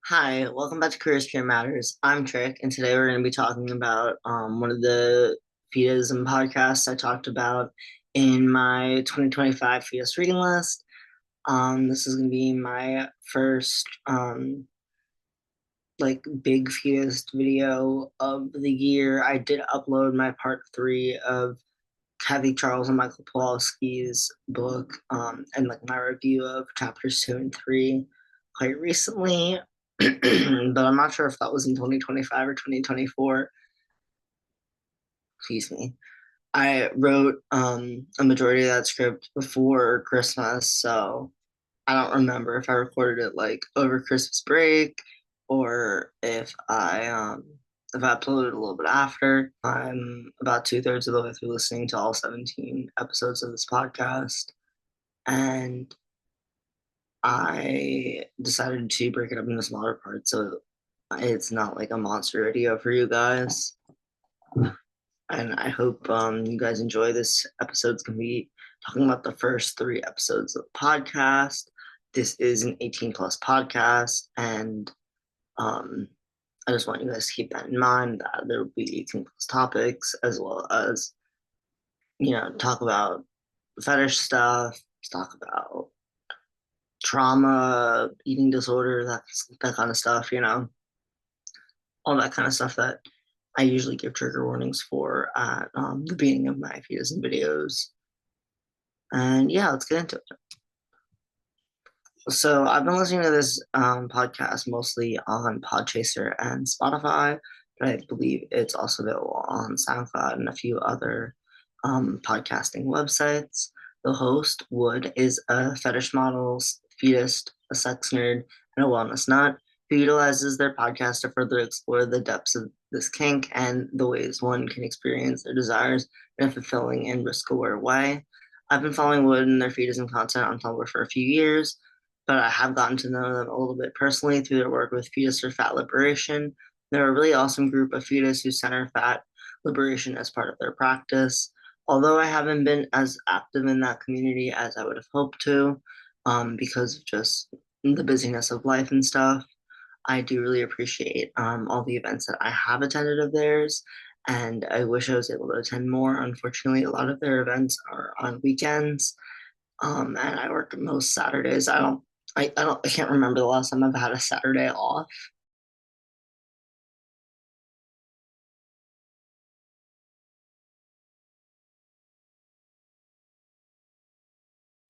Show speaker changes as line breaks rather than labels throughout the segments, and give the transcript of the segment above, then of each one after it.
Hi, welcome back to Careers Care Matters. I'm Trick, and today we're going to be talking about one of the Feedism podcasts I talked about in my 2025 Fetus reading list. This is going to be my first big Fetus video of the year. I did upload my part three of Kathy Charles and Michael Pawlowski's book, and like my review of chapters two and three quite recently, but I'm not sure if that was in 2025 or 2024. Excuse me. I wrote a majority of that script before Christmas, so I don't remember if I recorded it like over Christmas break or if I uploaded a little bit after. I'm about two-thirds of the way through listening to all 17 episodes of this podcast, and I decided to break it up into smaller parts so it's not like a monster video for you guys. And I hope you guys enjoy this. Episode's gonna be talking about the first three episodes of the podcast. This is an 18 plus podcast, and um, I just want you guys to keep that in mind that there will be 18 plus topics as well as talk about fetish stuff, talk about trauma, eating disorder, that kind of stuff. All that kind of stuff that I usually give trigger warnings for at the beginning of my Feedism videos. And yeah, let's get into it. So I've been listening to this podcast mostly on Podchaser and Spotify, but I believe it's also available on SoundCloud and a few other podcasting websites. The host, Wood, is a fetish model, fetus, a sex nerd, and a wellness nut who utilizes their podcast to further explore the depths of this kink and the ways one can experience their desires in a fulfilling and risk-aware way. I've been following Wood and their feedism content on Tumblr for a few years, but I have gotten to know them a little bit personally through their work with Fetus for Fat Liberation. They're a really awesome group of fetus who center fat liberation as part of their practice. Although I haven't been as active in that community as I would have hoped to, because of just the busyness of life and stuff, I do really appreciate all the events that I have attended of theirs, and I wish I was able to attend more. Unfortunately, a lot of their events are on weekends, and I work most Saturdays. I can't remember the last time I've had a Saturday off.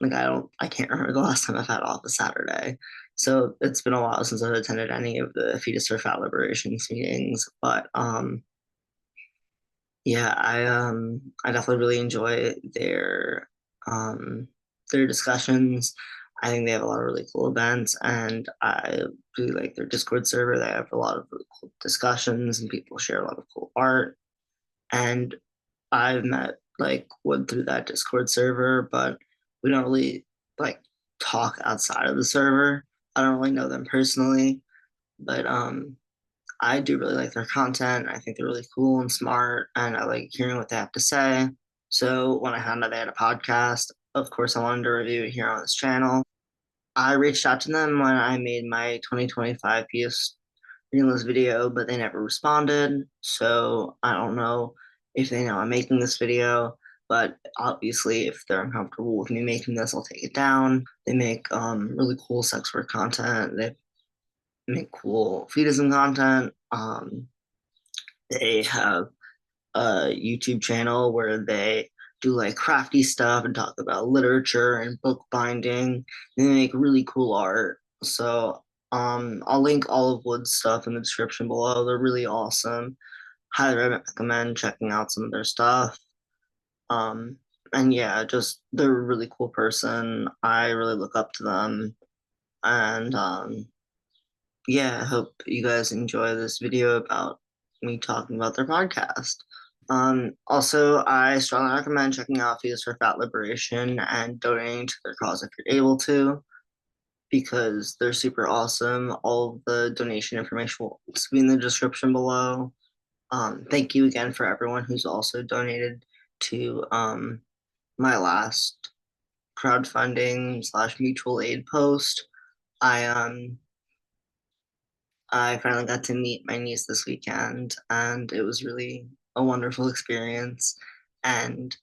I can't remember the last time I've had off a Saturday. So it's been a while since I've attended any of the Fetus for Fat Liberations meetings. But yeah, I definitely really enjoy their discussions. I think they have a lot of really cool events, and I really like their Discord server. They have a lot of really cool discussions, and people share a lot of cool art. And I've met like Wood through that Discord server, but we don't really like talk outside of the server. I don't really know them personally, but I do really like their content. I think they're really cool and smart, and I like hearing what they have to say. So when I found out they had a podcast, of course I wanted to review it here on this channel. I reached out to them when I made my 2025 PS Greenlist video, but they never responded. So I don't know if they know I'm making this video, but obviously, if they're uncomfortable with me making this, I'll take it down. They make really cool sex work content. They make cool fetism content. They have a YouTube channel where they do like crafty stuff and talk about literature and book binding. They make really cool art. So I'll link all of Wood's stuff in the description below. They're really awesome. Highly recommend checking out some of their stuff. Um, and yeah, just they're a really cool person. I really look up to them. And yeah, I hope you guys enjoy this video about me talking about their podcast. Also, I strongly recommend checking out Fetus for Fat Liberation and donating to their cause if you're able to, because they're super awesome. All of the donation information will be in the description below. Thank you again for everyone who's also donated to my last crowdfunding slash mutual aid post. I I finally got to meet my niece this weekend, and it was really a wonderful experience. And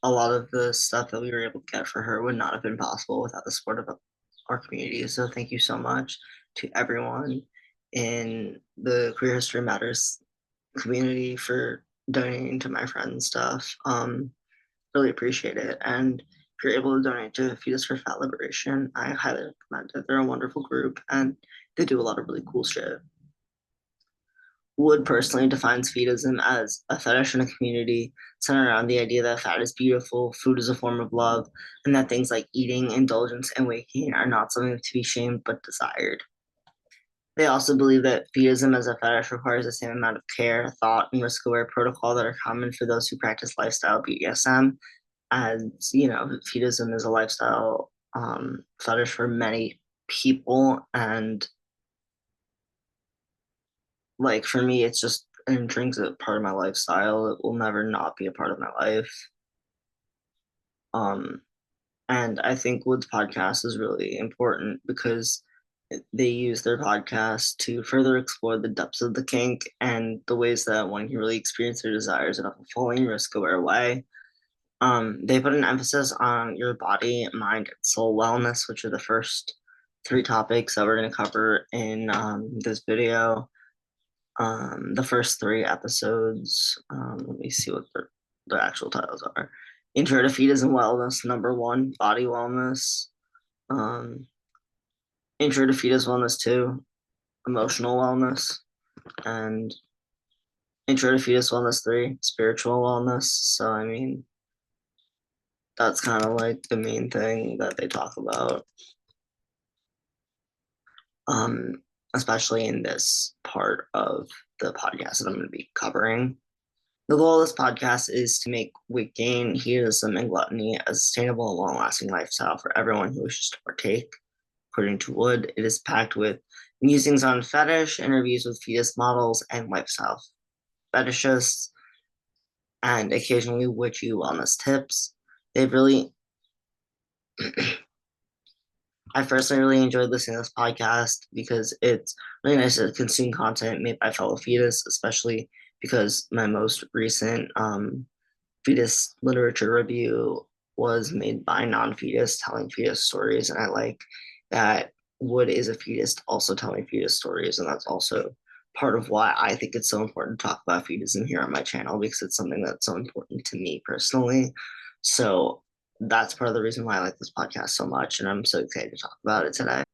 a lot of the stuff that we were able to get for her would not have been possible without the support of our community. So thank you so much to everyone in the Queer History Matters community for donating to my friend's stuff. Really appreciate it. And if you're able to donate to Fetus for Fat Liberation, I highly recommend it. They're a wonderful group and they do a lot of really cool shit. Wood personally defines Feedism as a fetish in a community centered around the idea that fat is beautiful, food is a form of love, and that things like eating, indulgence, and weight gain are not something to be shamed but desired. They also believe that Feedism as a fetish requires the same amount of care, thought, and risk aware protocol that are common for those who practice lifestyle BDSM, as Feedism is a lifestyle fetish for many people, and like for me, it's just an intrinsic part of my lifestyle. It will never not be a part of my life. Um, and I think Wood's podcast is really important because they use their podcast to further explore the depths of the kink and the ways that one can really experience their desires in a fulfilling, risk-aware way. They put an emphasis on your body, mind, and soul wellness, which are the first three topics that we're going to cover in this video. The first three episodes, let me see what the actual titles are. Intro to Feedism Wellness, number one, Body Wellness. Um, Intro to Fetus Wellness 2, Emotional Wellness. And Intro to Fetus Wellness 3, Spiritual Wellness. So, I mean, that's kind of like the main thing that they talk about, um, especially in this part of the podcast that I'm going to be covering. The goal of this podcast is to make weight gain, hedonism, and gluttony a sustainable and long-lasting lifestyle for everyone who wishes to partake. According to Wood, it is packed with musings on fetish, interviews with fetus models and lifestyle fetishists, and occasionally witchy wellness tips. They've really, I personally really enjoyed listening to this podcast because it's really nice to consume content made by fellow fetus, especially because my most recent fetus literature review was made by non-fetus telling fetus stories, and I like that Wood is a fetus also telling fetus stories, and that's also part of why I think it's so important to talk about fetisism here on my channel because it's something that's so important to me personally. So that's part of the reason why I like this podcast so much, and I'm so excited to talk about it today.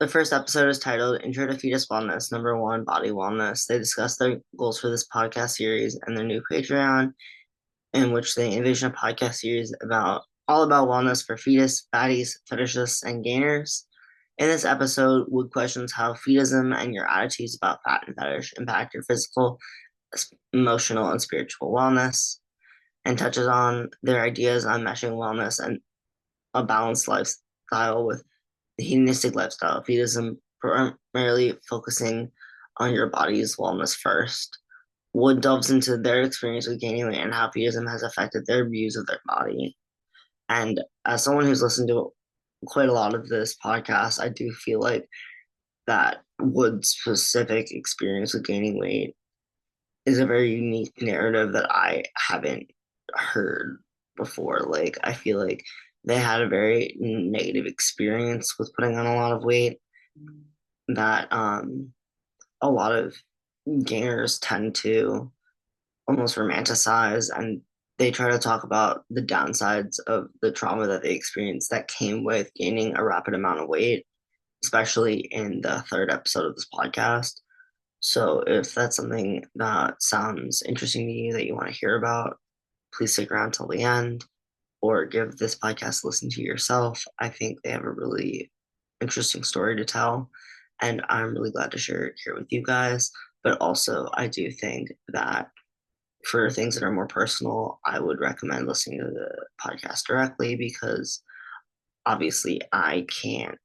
The first episode is titled Intro to Fetus Wellness, number one, Body Wellness. They discuss their goals for this podcast series and their new Patreon, in which they envision a podcast series about all about wellness for fetus, fatties, fetishists, and gainers. In this episode, Wood questions how fetism and your attitudes about fat and fetish impact your physical, emotional, and spiritual wellness, and touches on their ideas on meshing wellness and a balanced lifestyle with the hedonistic lifestyle. Fetism primarily focusing on your body's wellness first. Wood delves into their experience with gaining weight and how fetism has affected their views of their body. And as someone who's listened to quite a lot of this podcast, I do feel like that Wood's specific experience with gaining weight is a very unique narrative that I haven't heard before. Like, I feel like they had a very negative experience with putting on a lot of weight that a lot of gainers tend to almost romanticize, and they try to talk about the downsides of the trauma that they experienced that came with gaining a rapid amount of weight, especially in the third episode of this podcast. So if that's something that sounds interesting to you that you want to hear about, please stick around till the end or give this podcast a listen to yourself. I think they have a really interesting story to tell, and I'm really glad to share it here with you guys. But also, I do think that for things that are more personal, I would recommend listening to the podcast directly because obviously I can't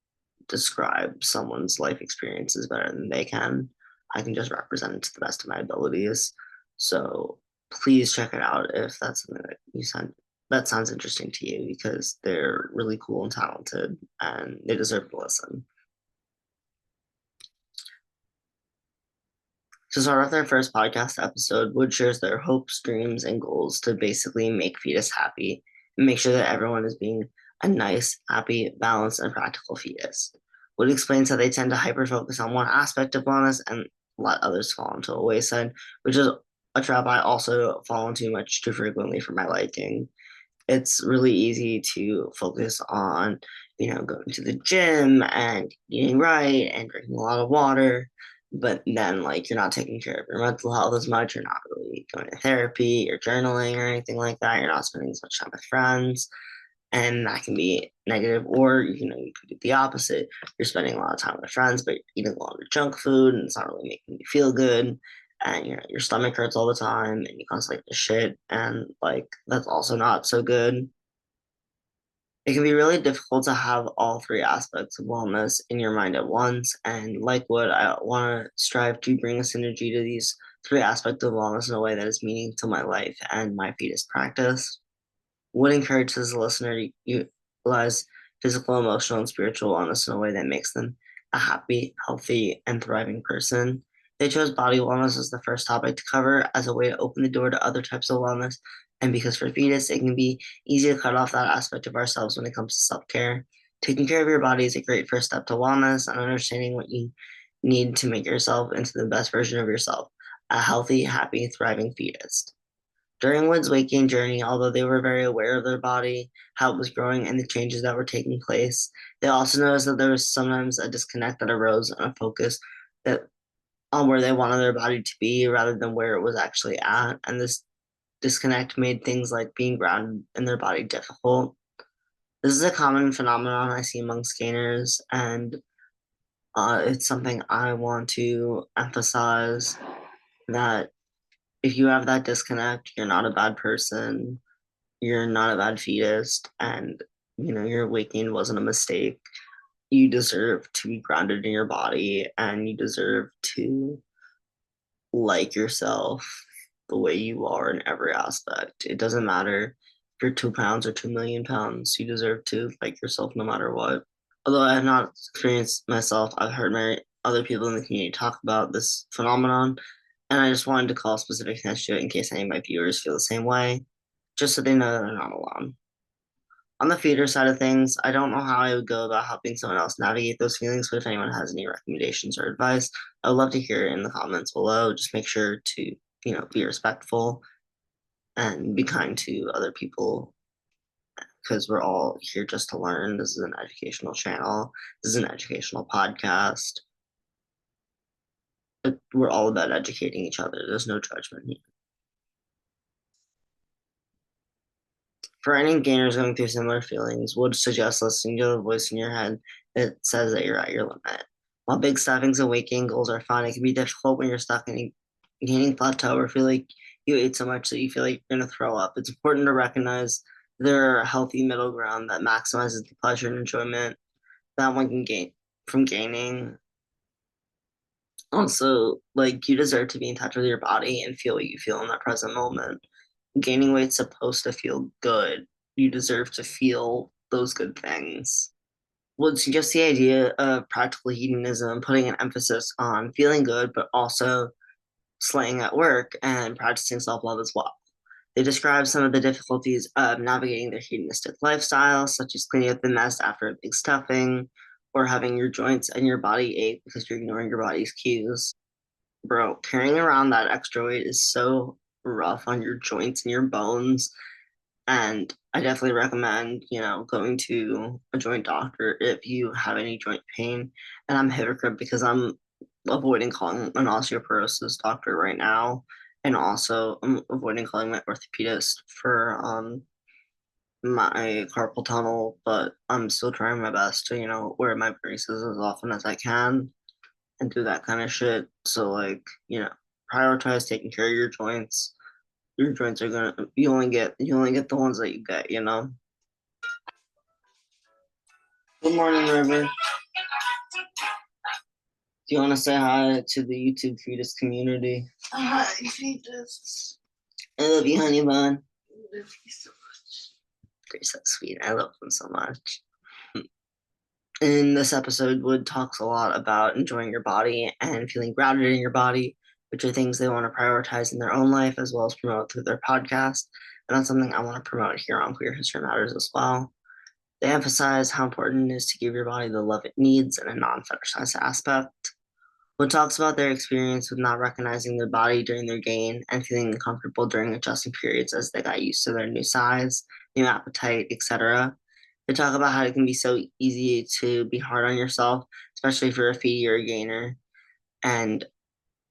describe someone's life experiences better than they can. I can just represent it to the best of my abilities. So please check it out if that's something that sounds interesting to you because they're really cool and talented and they deserve to listen. To start off their first podcast episode, Wood shares their hopes, dreams, and goals to basically make Fetus happy and make sure that everyone is being a nice, happy, balanced, and practical fetus. Wood explains how they tend to hyper focus on one aspect of wellness and let others fall into a wayside, which is a trap I also fall into much too frequently for my liking. It's really easy to focus on, going to the gym and eating right and drinking a lot of water. But then, like, you're not taking care of your mental health as much. You're not really going to therapy or journaling or anything like that. You're not spending as much time with friends. And that can be negative. Or, you could do the opposite. You're spending a lot of time with friends, but you're eating a lot of junk food and it's not really making you feel good and your stomach hurts all the time and you constantly have to shit and like that's also not so good. It can be really difficult to have all three aspects of wellness in your mind at once, and like what I want to strive to bring a synergy to these three aspects of wellness in a way that is meaning to my life and my fetus practice. Would encourage the listener to utilize physical, emotional, and spiritual wellness in a way that makes them a happy, healthy, and thriving person. They chose body wellness as the first topic to cover as a way to open the door to other types of wellness. And because for fetus, it can be easy to cut off that aspect of ourselves when it comes to self care. Taking care of your body is a great first step to wellness and understanding what you need to make yourself into the best version of yourself, a healthy, happy, thriving fetus. During Wood's waking journey, although they were very aware of their body, how it was growing, and the changes that were taking place, they also noticed that there was sometimes a disconnect that arose and a focus that on where they wanted their body to be rather than where it was actually at. And this disconnect made things like being grounded in their body difficult. This is a common phenomenon I see amongst gainers, and it's something I want to emphasize that if you have that disconnect, you're not a bad person, you're not a bad fetus, and your awakening wasn't a mistake. You deserve to be grounded in your body, and you deserve to like yourself the way you are in every aspect. It doesn't matter if you're 2 pounds or 2 million pounds, you deserve to like yourself no matter what. Although I have not experienced myself, I've heard many other people in the community talk about this phenomenon, and I just wanted to call specific attention to it in case any of my viewers feel the same way, just so they know that they're not alone. On the feeder side of things, I don't know how I would go about helping someone else navigate those feelings, but if anyone has any recommendations or advice, I would love to hear it in the comments below. Just make sure to, be respectful and be kind to other people because we're all here just to learn. This is an educational channel. This is an educational podcast. We're all about educating each other. There's no judgment here. For any gainers going through similar feelings, would suggest listening to the voice in your head that says that you're at your limit. While big staffings and weight gain goals are fun, it can be difficult when you're stuck in a gaining plateau or feel like you ate so much that you feel like you're going to throw up. It's important to recognize there are a healthy middle ground that maximizes the pleasure and enjoyment that one can gain from gaining. Also, like you deserve to be in touch with your body and feel what you feel in that present moment. Gaining weight's supposed to feel good. You deserve to feel those good things. Well, it's just the idea of practical hedonism, putting an emphasis on feeling good, but also slaying at work and practicing self love as well. They describe some of the difficulties of navigating their hedonistic lifestyle, such as cleaning up the mess after a big stuffing, or having your joints and your body ache because you're ignoring your body's cues. Bro, carrying around that extra weight is so rough on your joints and your bones. And I definitely recommend, going to a joint doctor if you have any joint pain. And I'm a hypocrite because I'm avoiding calling an osteoporosis doctor right now. And also I'm avoiding calling my orthopedist for my carpal tunnel, but I'm still trying my best to, wear my braces as often as I can and do that kind of shit. So like, prioritize taking care of your joints. Your joints are gonna you only get the ones that you get. Good morning, River. Do you want to say hi to the YouTube Feedus community? Hi, Feedus. I love you, honey bun. I love you so much. They're so sweet. I love them so much. In this episode, Wood talks a lot about enjoying your body and feeling grounded in your body, which are things they want to prioritize in their own life as well as promote through their podcast. And that's something I want to promote here on Queer History Matters as well. They emphasize how important it is to give your body the love it needs in a non fetishized aspect. One talks about their experience with not recognizing their body during their gain and feeling uncomfortable during adjusting periods as they got used to their new size, new appetite, etc. They talk about how it can be so easy to be hard on yourself, especially if you're a feedy or a gainer. And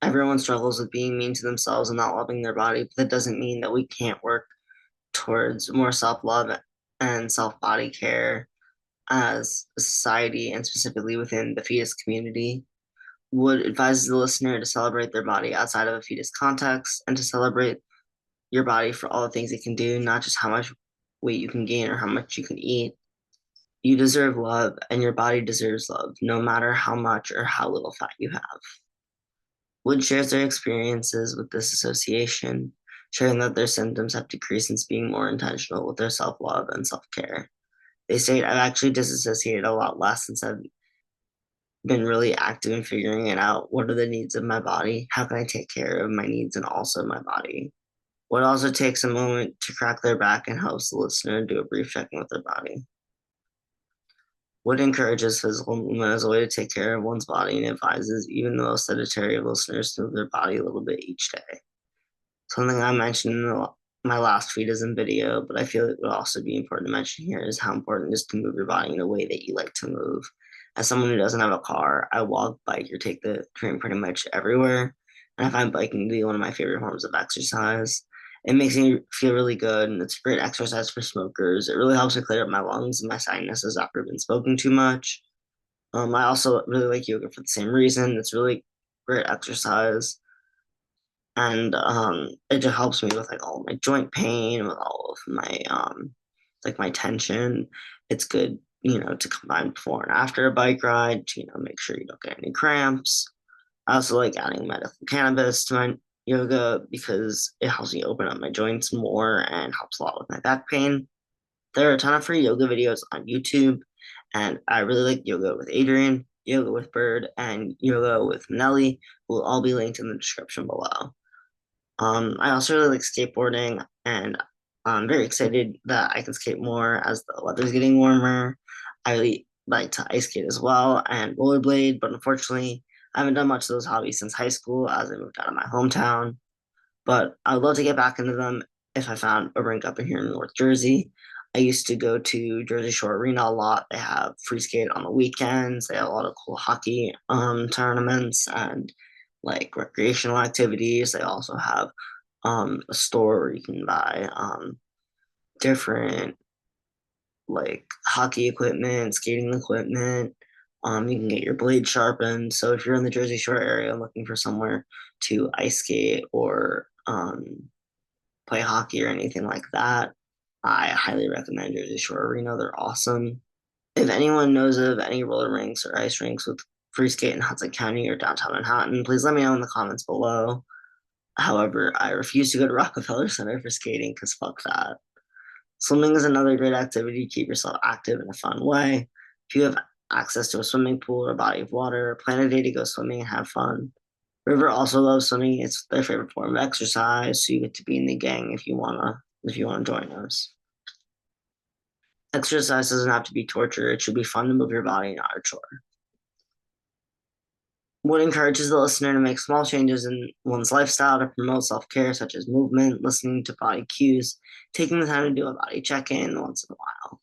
everyone struggles with being mean to themselves and not loving their body, but that doesn't mean that we can't work towards more self love and self body care as a society and specifically within the fetus community. Wood advises the listener to celebrate their body outside of a fetus context and to celebrate your body for all the things it can do, not just how much weight you can gain or how much you can eat. You deserve love, and your body deserves love, no matter how much or how little fat you have. Wood shares their experiences with this association, sharing that their symptoms have decreased since being more intentional with their self love and self care. They state, I've actually disassociated a lot less since I've been really active in figuring it out. What are the needs of my body? How can I take care of my needs and also my body? What also takes a moment to crack their back and helps the listener do a brief check-in with their body. What encourages physical movement as a way to take care of one's body and advises even the most sedentary of listeners to move their body a little bit each day. Something I mentioned in my last Feedism video, but I feel it would also be important to mention here is how important it is to move your body in a way that you like to move. As someone who doesn't have a car, I walk, bike, or take the train pretty much everywhere. And I find biking to be one of my favorite forms of exercise. It makes me feel really good, and it's a great exercise for smokers. It really helps me clear up my lungs and my sinuses after I've been smoking too much. I also really like yoga for the same reason. It's really great exercise, and it just helps me with like all my joint pain, with all of my like my tension. It's good, to combine before and after a bike ride to make sure you don't get any cramps. I also like adding medical cannabis to my yoga because it helps me open up my joints more and helps a lot with my back pain. There are a ton of free yoga videos on YouTube, and I really like yoga with Adrian, yoga with Bird, and yoga with Nelly, who will all be linked in the description below. I also really like skateboarding, and I'm very excited that I can skate more as the weather's getting warmer. I really like to ice skate as well and rollerblade, but unfortunately, I haven't done much of those hobbies since high school as I moved out of my hometown. But I would love to get back into them if I found a rink up in here in North Jersey. I used to go to Jersey Shore Arena a lot. They have free skate on the weekends. They have a lot of cool hockey tournaments and like recreational activities. They also have a store where you can buy different like hockey equipment, skating equipment. You can get your blade sharpened. So if you're in the Jersey Shore area looking for somewhere to ice skate or play hockey or anything like that, I highly recommend Jersey Shore Arena. They're awesome. If anyone knows of any roller rinks or ice rinks with free skate in Hudson County or downtown Manhattan, please let me know in the comments below. However, I refuse to go to Rockefeller Center for skating because fuck that. Swimming is another great activity to keep yourself active in a fun way. If you have access to a swimming pool or a body of water, plan a day to go swimming and have fun. River also loves swimming. It's their favorite form of exercise, so you get to be in the gang if you wanna join us. Exercise doesn't have to be torture. It should be fun to move your body, not a chore. Wood encourages the listener to make small changes in one's lifestyle to promote self-care, such as movement, listening to body cues, taking the time to do a body check-in once in a while.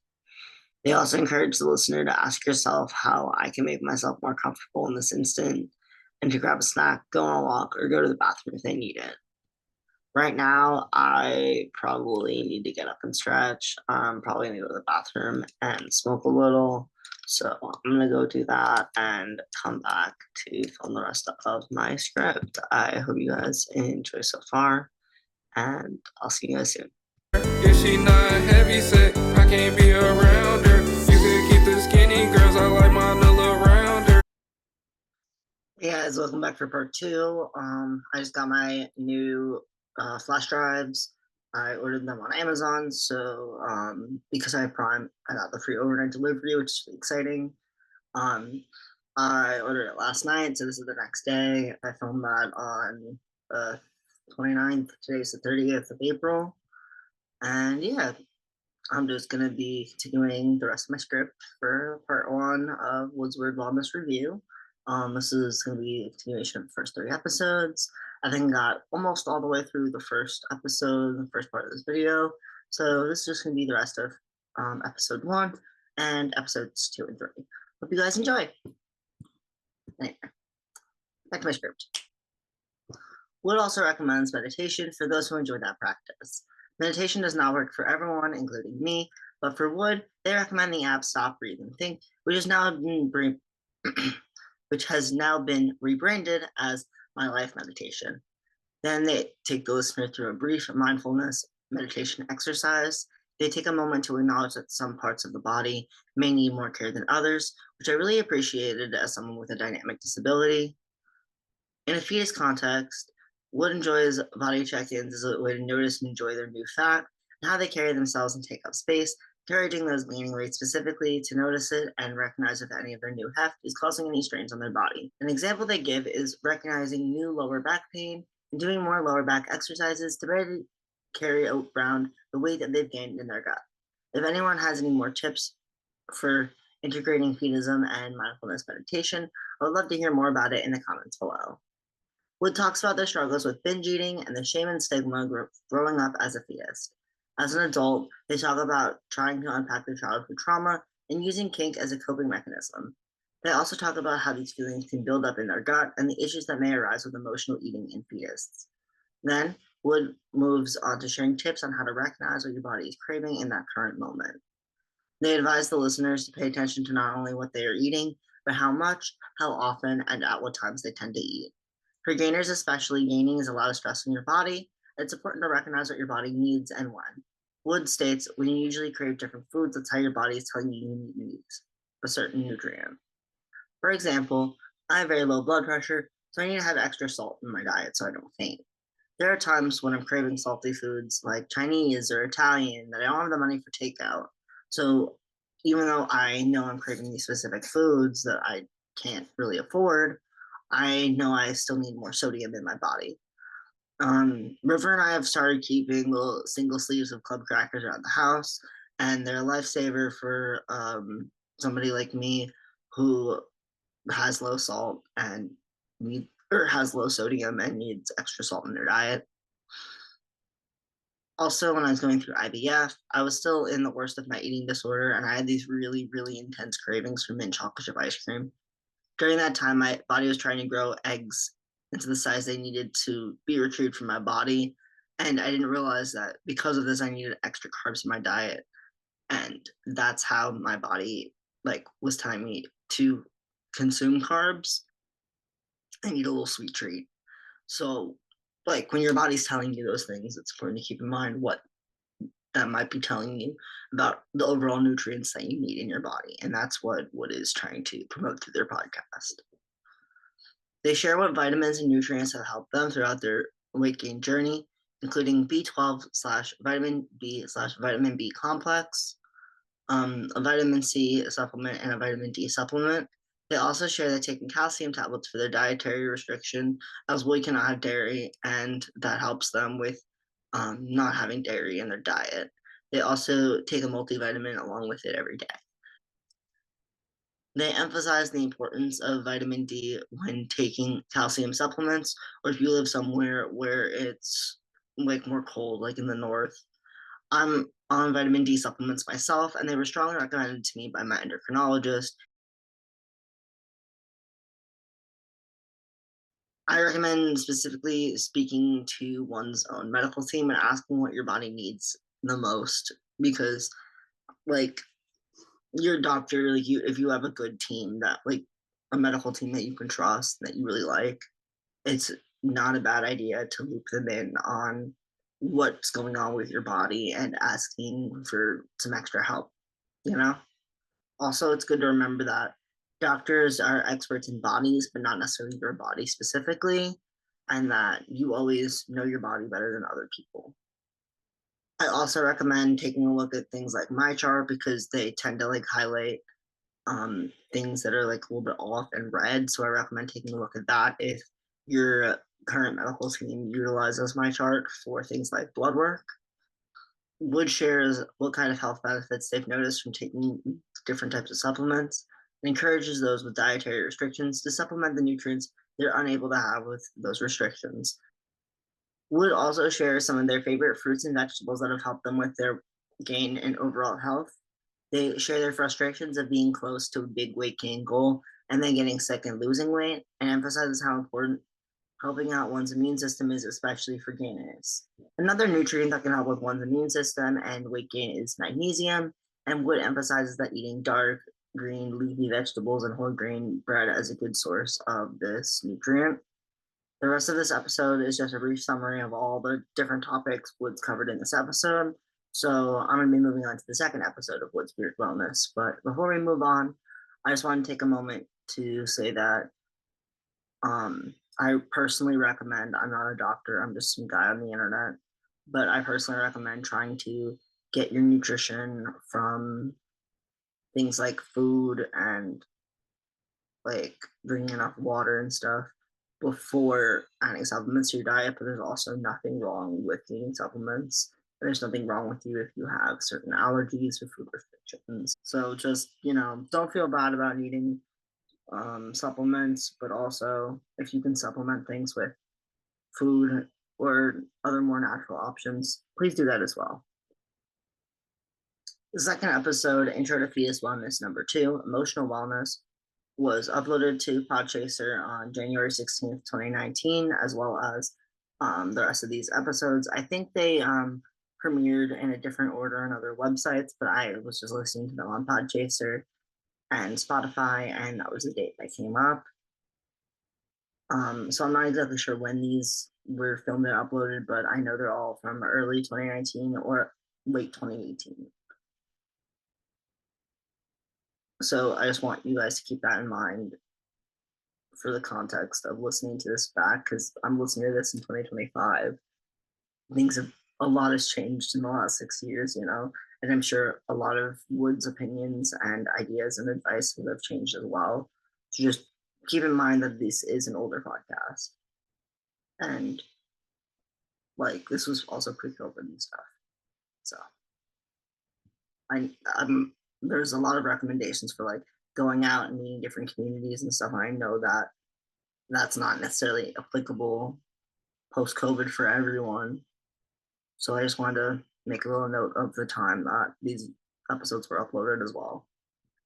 They also encourage the listener to ask yourself how I can make myself more comfortable in this instant and to grab a snack, go on a walk, or go to the bathroom if they need it. Right now, I probably need to get up and stretch. I'm probably gonna go to the bathroom and smoke a little. So I'm gonna go do that and come back to film the rest of my script. I hope you guys enjoy so far, and I'll see you guys soon.
If she not heavy set, I can't be around her. You could keep the skinny girls, I like my little around her.
Hey guys, welcome back for part two. I just got my new flash drives. I ordered them on Amazon, so because I have Prime, I got the free overnight delivery, which is really exciting. Um, I ordered it last night, so this is the next day. I filmed that on the 29th. Today's the 30th of April. And yeah, I'm just going to be continuing the rest of my script for part one of Wood's Word Wellness Review. This is going to be a continuation of the first three episodes. I think I got almost all the way through the first episode, the first part of this video. So this is just going to be the rest of episode one and episodes two and three. Hope you guys enjoy. Anyway, back to my script. Wood also recommends meditation for those who enjoy that practice. Meditation does not work for everyone, including me, but for Wood, they recommend the app Stop, Breathe, and Think, which which has now been rebranded as My Life Meditation. Then they take the listener through a brief mindfulness meditation exercise. They take a moment to acknowledge that some parts of the body may need more care than others, which I really appreciated as someone with a dynamic disability. In a fetus context, Wood enjoys body check-ins as a way to notice and enjoy their new fat and how they carry themselves and take up space, encouraging those gaining weight specifically to notice it and recognize if any of their new heft is causing any strains on their body. An example they give is recognizing new lower back pain and doing more lower back exercises to better carry around the weight that they've gained in their gut. If anyone has any more tips for integrating Feedism and mindfulness meditation, I would love to hear more about it in the comments below. Wood talks about their struggles with binge eating and the shame and stigma growing up as a fetus. As an adult, they talk about trying to unpack their childhood trauma and using kink as a coping mechanism. They also talk about how these feelings can build up in their gut and the issues that may arise with emotional eating in fetus. Then, Wood moves on to sharing tips on how to recognize what your body is craving in that current moment. They advise the listeners to pay attention to not only what they are eating, but how much, how often, and at what times they tend to eat. For gainers, especially, gaining is a lot of stress in your body. It's important to recognize what your body needs and when. Wood states when you usually crave different foods, that's how your body is telling you need a certain nutrient. For example, I have very low blood pressure, so I need to have extra salt in my diet so I don't faint. There are times when I'm craving salty foods like Chinese or Italian that I don't have the money for takeout. So even though I know I'm craving these specific foods that I can't really afford, I know I still need more sodium in my body. River and I have started keeping little single sleeves of club crackers around the house, and they're a lifesaver for somebody like me who has low salt and need or has low sodium and needs extra salt in their diet. Also, when I was going through IVF, I was still in the worst of my eating disorder, and I had these really, really intense cravings for mint chocolate chip ice cream. During that time, my body was trying to grow eggs into the size they needed to be retrieved from my body. And I didn't realize that because of this, I needed extra carbs in my diet. And that's how my body was telling me to consume carbs. I need a little sweet treat. So when your body's telling you those things, it's important to keep in mind what that might be telling you about the overall nutrients that you need in your body. And that's what Wood is trying to promote through their podcast. They share what vitamins and nutrients have helped them throughout their weight gain journey, including B12 slash vitamin B slash vitamin B complex, a vitamin C supplement, and a vitamin D supplement. They also share that taking calcium tablets for their dietary restriction, as Wood cannot have dairy, and that helps them with not having dairy in their diet. They also take a multivitamin along with it every day. They emphasize the importance of vitamin D when taking calcium supplements, or if you live somewhere where it's more cold, like in the north. I'm on vitamin D supplements myself, and they were strongly recommended to me by my endocrinologist. I recommend specifically speaking to one's own medical team and asking what your body needs the most because, like, your doctor, if you have a good team that, a medical team that you can trust, that you really like, it's not a bad idea to loop them in on what's going on with your body and asking for some extra help, you know? Also, it's good to remember that doctors are experts in bodies, but not necessarily your body specifically, and that you always know your body better than other people. I also recommend taking a look at things like my chart because they tend to highlight things that are like a little bit off and red. So I recommend taking a look at that if your current medical team utilizes my chart for things like blood work. Wood shares what kind of health benefits they've noticed from taking different types of supplements and encourages those with dietary restrictions to supplement the nutrients they're unable to have with those restrictions. Wood also shares some of their favorite fruits and vegetables that have helped them with their gain in overall health. They share their frustrations of being close to a big weight gain goal and then getting sick and losing weight, and emphasizes how important helping out one's immune system is, especially for gainers. Another nutrient that can help with one's immune system and weight gain is magnesium, and Wood emphasizes that eating dark, green, leafy vegetables and whole grain bread as a good source of this nutrient. The rest of this episode is just a brief summary of all the different topics Wood's covered in this episode. So I'm going to be moving on to the second episode of Wood Spirit Wellness. But before we move on, I just want to take a moment to say that I personally recommend, I'm not a doctor, I'm just some guy on the internet, but I personally recommend trying to get your nutrition from things like food and like drinking enough water and stuff before adding supplements to your diet. But there's also nothing wrong with eating supplements. There's nothing wrong with you if you have certain allergies or food restrictions. So just, don't feel bad about needing supplements, but also if you can supplement things with food or other more natural options, please do that as well. The second episode, Intro to Fetus Wellness number 2, Emotional Wellness, was uploaded to Podchaser on January 16th, 2019, as well as the rest of these episodes. I think they premiered in a different order on other websites, but I was just listening to them on Podchaser and Spotify, and that was the date that came up. So I'm not exactly sure when these were filmed and uploaded, but I know they're all from early 2019 or late 2018. So I just want you guys to keep that in mind for the context of listening to this back, because I'm listening to this in 2025. A lot has changed in the last 6 years, and I'm sure a lot of Wood's opinions and ideas and advice would have changed as well. So just keep in mind that this is an older podcast. And like this was also pre-COVID and stuff. So I'm there's a lot of recommendations for like going out and meeting different communities and stuff. And I know that that's not necessarily applicable post-COVID for everyone. So I just wanted to make a little note of the time that these episodes were uploaded as well.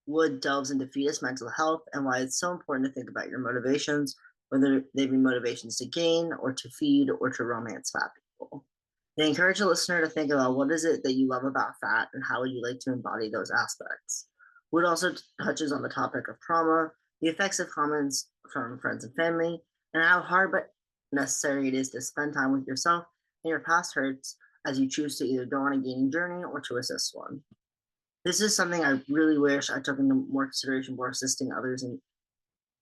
Wood delves into fetus mental health and why it's so important to think about your motivations, whether they be motivations to gain or to feed or to romance fat people. They encourage the listener to think about what is it that you love about fat and how would you like to embody those aspects. Wood also touches on the topic of trauma, the effects of comments from friends and family, and how hard but necessary it is to spend time with yourself and your past hurts as you choose to either go on a gaining journey or to assist one. This is something I really wish I took into more consideration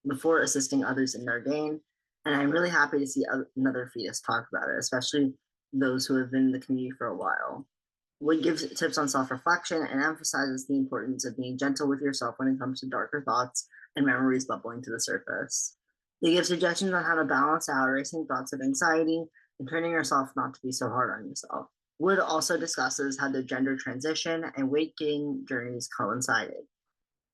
before assisting others in their gain. And I'm really happy to see another fetus talk about it, especially those who have been in the community for a while. Wood gives tips on self-reflection and emphasizes the importance of being gentle with yourself when it comes to darker thoughts and memories bubbling to the surface. They give suggestions on how to balance out racing thoughts of anxiety and training yourself not to be so hard on yourself. Wood also discusses how the gender transition and weight gain journeys coincided.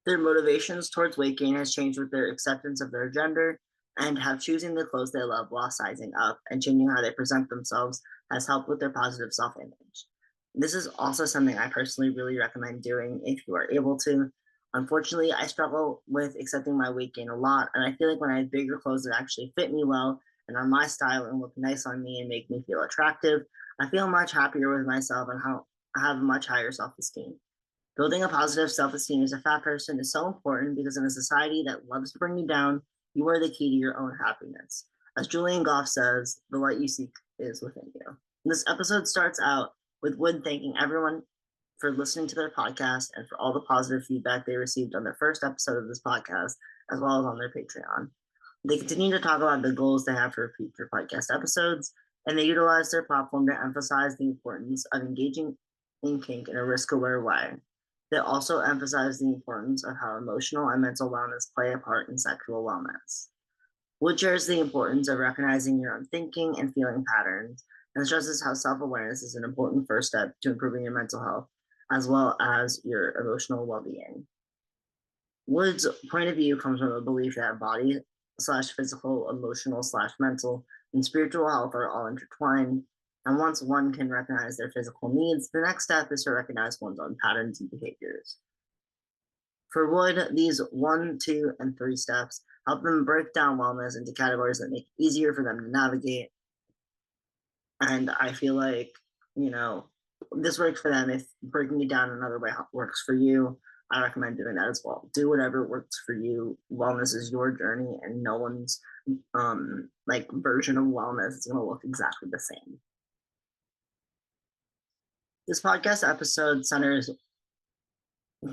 Their motivations towards weight gain has changed with their acceptance of their gender and have choosing the clothes they love while sizing up and changing how they present themselves has helped with their positive self-image. This is also something I personally really recommend doing if you are able to. Unfortunately, I struggle with accepting my weight gain a lot, and I feel like when I have bigger clothes that actually fit me well and are my style and look nice on me and make me feel attractive, I feel much happier with myself and how I have a much higher self-esteem. Building a positive self-esteem as a fat person is so important because in a society that loves to bring you down, you are the key to your own happiness. As Julian Goff says, the light you seek is within you. And this episode starts out with Wood thanking everyone for listening to their podcast and for all the positive feedback they received on their first episode of this podcast, as well as on their Patreon. They continue to talk about the goals they have for future podcast episodes, and they utilize their platform to emphasize the importance of engaging in kink in a risk-aware way. They also emphasize the importance of how emotional and mental wellness play a part in sexual wellness. Wood shares the importance of recognizing your own thinking and feeling patterns and stresses how self awareness is an important first step to improving your mental health as well as your emotional well being. Wood's point of view comes from a belief that body slash physical, emotional slash mental, and spiritual health are all intertwined. And once one can recognize their physical needs, the next step is to recognize one's own patterns and behaviors. For Wood, these one, two, and three steps help them break down wellness into categories that make it easier for them to navigate. And I feel like, you know, this works for them. If breaking it down another way works for you, I recommend doing that as well. Do whatever works for you. Wellness is your journey, and no one's like version of wellness is going to look exactly the same. This podcast episode centers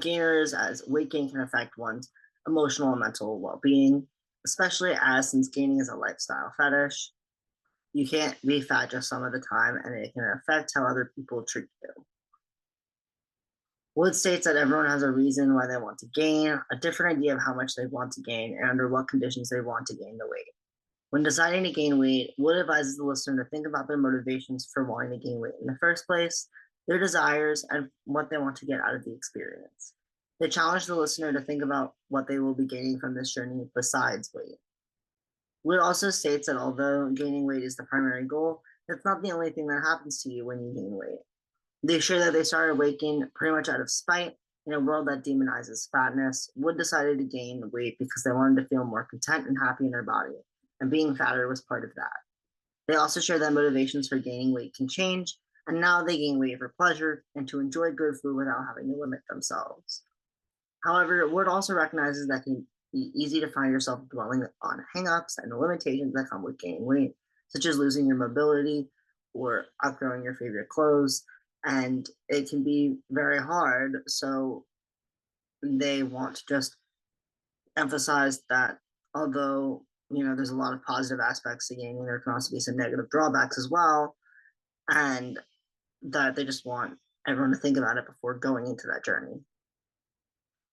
gainers as weight gain can affect one's emotional and mental well-being, especially as since gaining is a lifestyle fetish. You can't be fat just some of the time, and it can affect how other people treat you. Wood states that everyone has a reason why they want to gain, a different idea of how much they want to gain, and under what conditions they want to gain the weight. When deciding to gain weight, Wood advises the listener to think about their motivations for wanting to gain weight in the first place, their desires, and what they want to get out of the experience. They challenge the listener to think about what they will be gaining from this journey besides weight. Wood also states that although gaining weight is the primary goal, it's not the only thing that happens to you when you gain weight. They share that they started weight gain pretty much out of spite. In a world that demonizes fatness, Wood decided to gain weight because they wanted to feel more content and happy in their body, and being fatter was part of that. They also share that motivations for gaining weight can change, and now they gain weight for pleasure and to enjoy good food without having to limit themselves. However, Wood also recognizes that it can be easy to find yourself dwelling on hangups and the limitations that come with gaining weight, such as losing your mobility or outgrowing your favorite clothes, and it can be very hard. So they want to just emphasize that although there's a lot of positive aspects to gaining, there can also be some negative drawbacks as well, and that they just want everyone to think about it before going into that journey.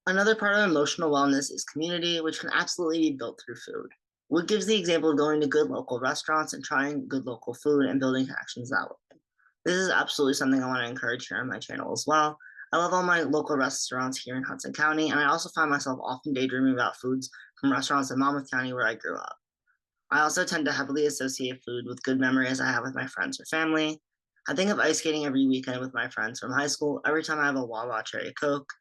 Another part of emotional wellness is community, which can absolutely be built through food. Wood gives the example of going to good local restaurants and trying good local food and building connections that way. This is absolutely something I want to encourage here on my channel as well. I love all my local restaurants here in Hudson County, and I also find myself often daydreaming about foods from restaurants in Monmouth County where I grew up. I also tend to heavily associate food with good memories I have with my friends or family. I think of ice skating every weekend with my friends from high school every time I have a Wawa Cherry Coke.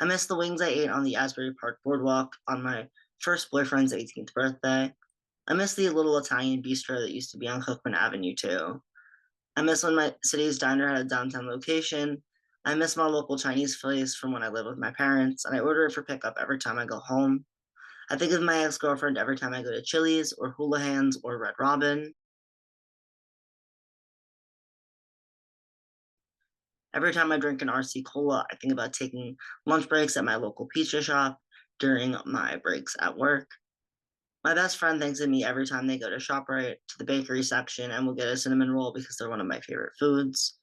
I miss the wings I ate on the Asbury Park Boardwalk on my first boyfriend's 18th birthday. I miss the little Italian bistro that used to be on Cookman Avenue too. I miss when my city's diner had a downtown location. I miss my local Chinese place from when I lived with my parents, and I order it for pickup every time I go home. I think of my ex-girlfriend every time I go to Chili's or Hula Hands or Red Robin. Every time I drink an RC Cola, I think about taking lunch breaks at my local pizza shop during my breaks at work. My best friend thinks of me every time they go to ShopRite to the bakery section and will get a cinnamon roll because they're one of my favorite foods.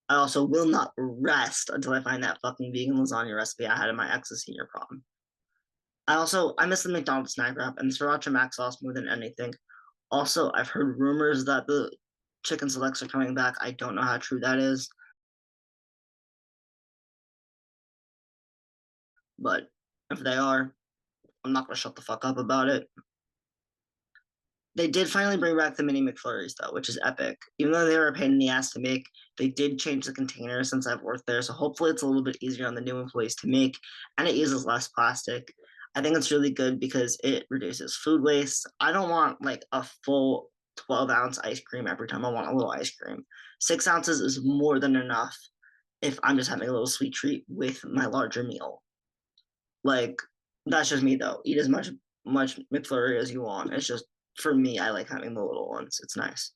I also will not rest until I find that fucking vegan lasagna recipe I had in my ex's senior prom. I miss the McDonald's snack wrap and the sriracha mac sauce more than anything. Also, I've heard rumors that the chicken selects are coming back. I don't know how true that is, but if they are, I'm not gonna shut the fuck up about it. They did finally bring back the mini McFlurries though, which is epic. Even though they were a pain in the ass to make, they did change the container since I've worked there, so hopefully it's a little bit easier on the new employees to make, and it uses less plastic. I think it's really good because it reduces food waste. I don't want like a full 12-ounce ice cream every time I want a little ice cream. 6 ounces is more than enough if I'm just having a little sweet treat with my larger meal. Like that's just me though. Eat as much McFlurry as you want. It's just for me, I like having the little ones. It's nice.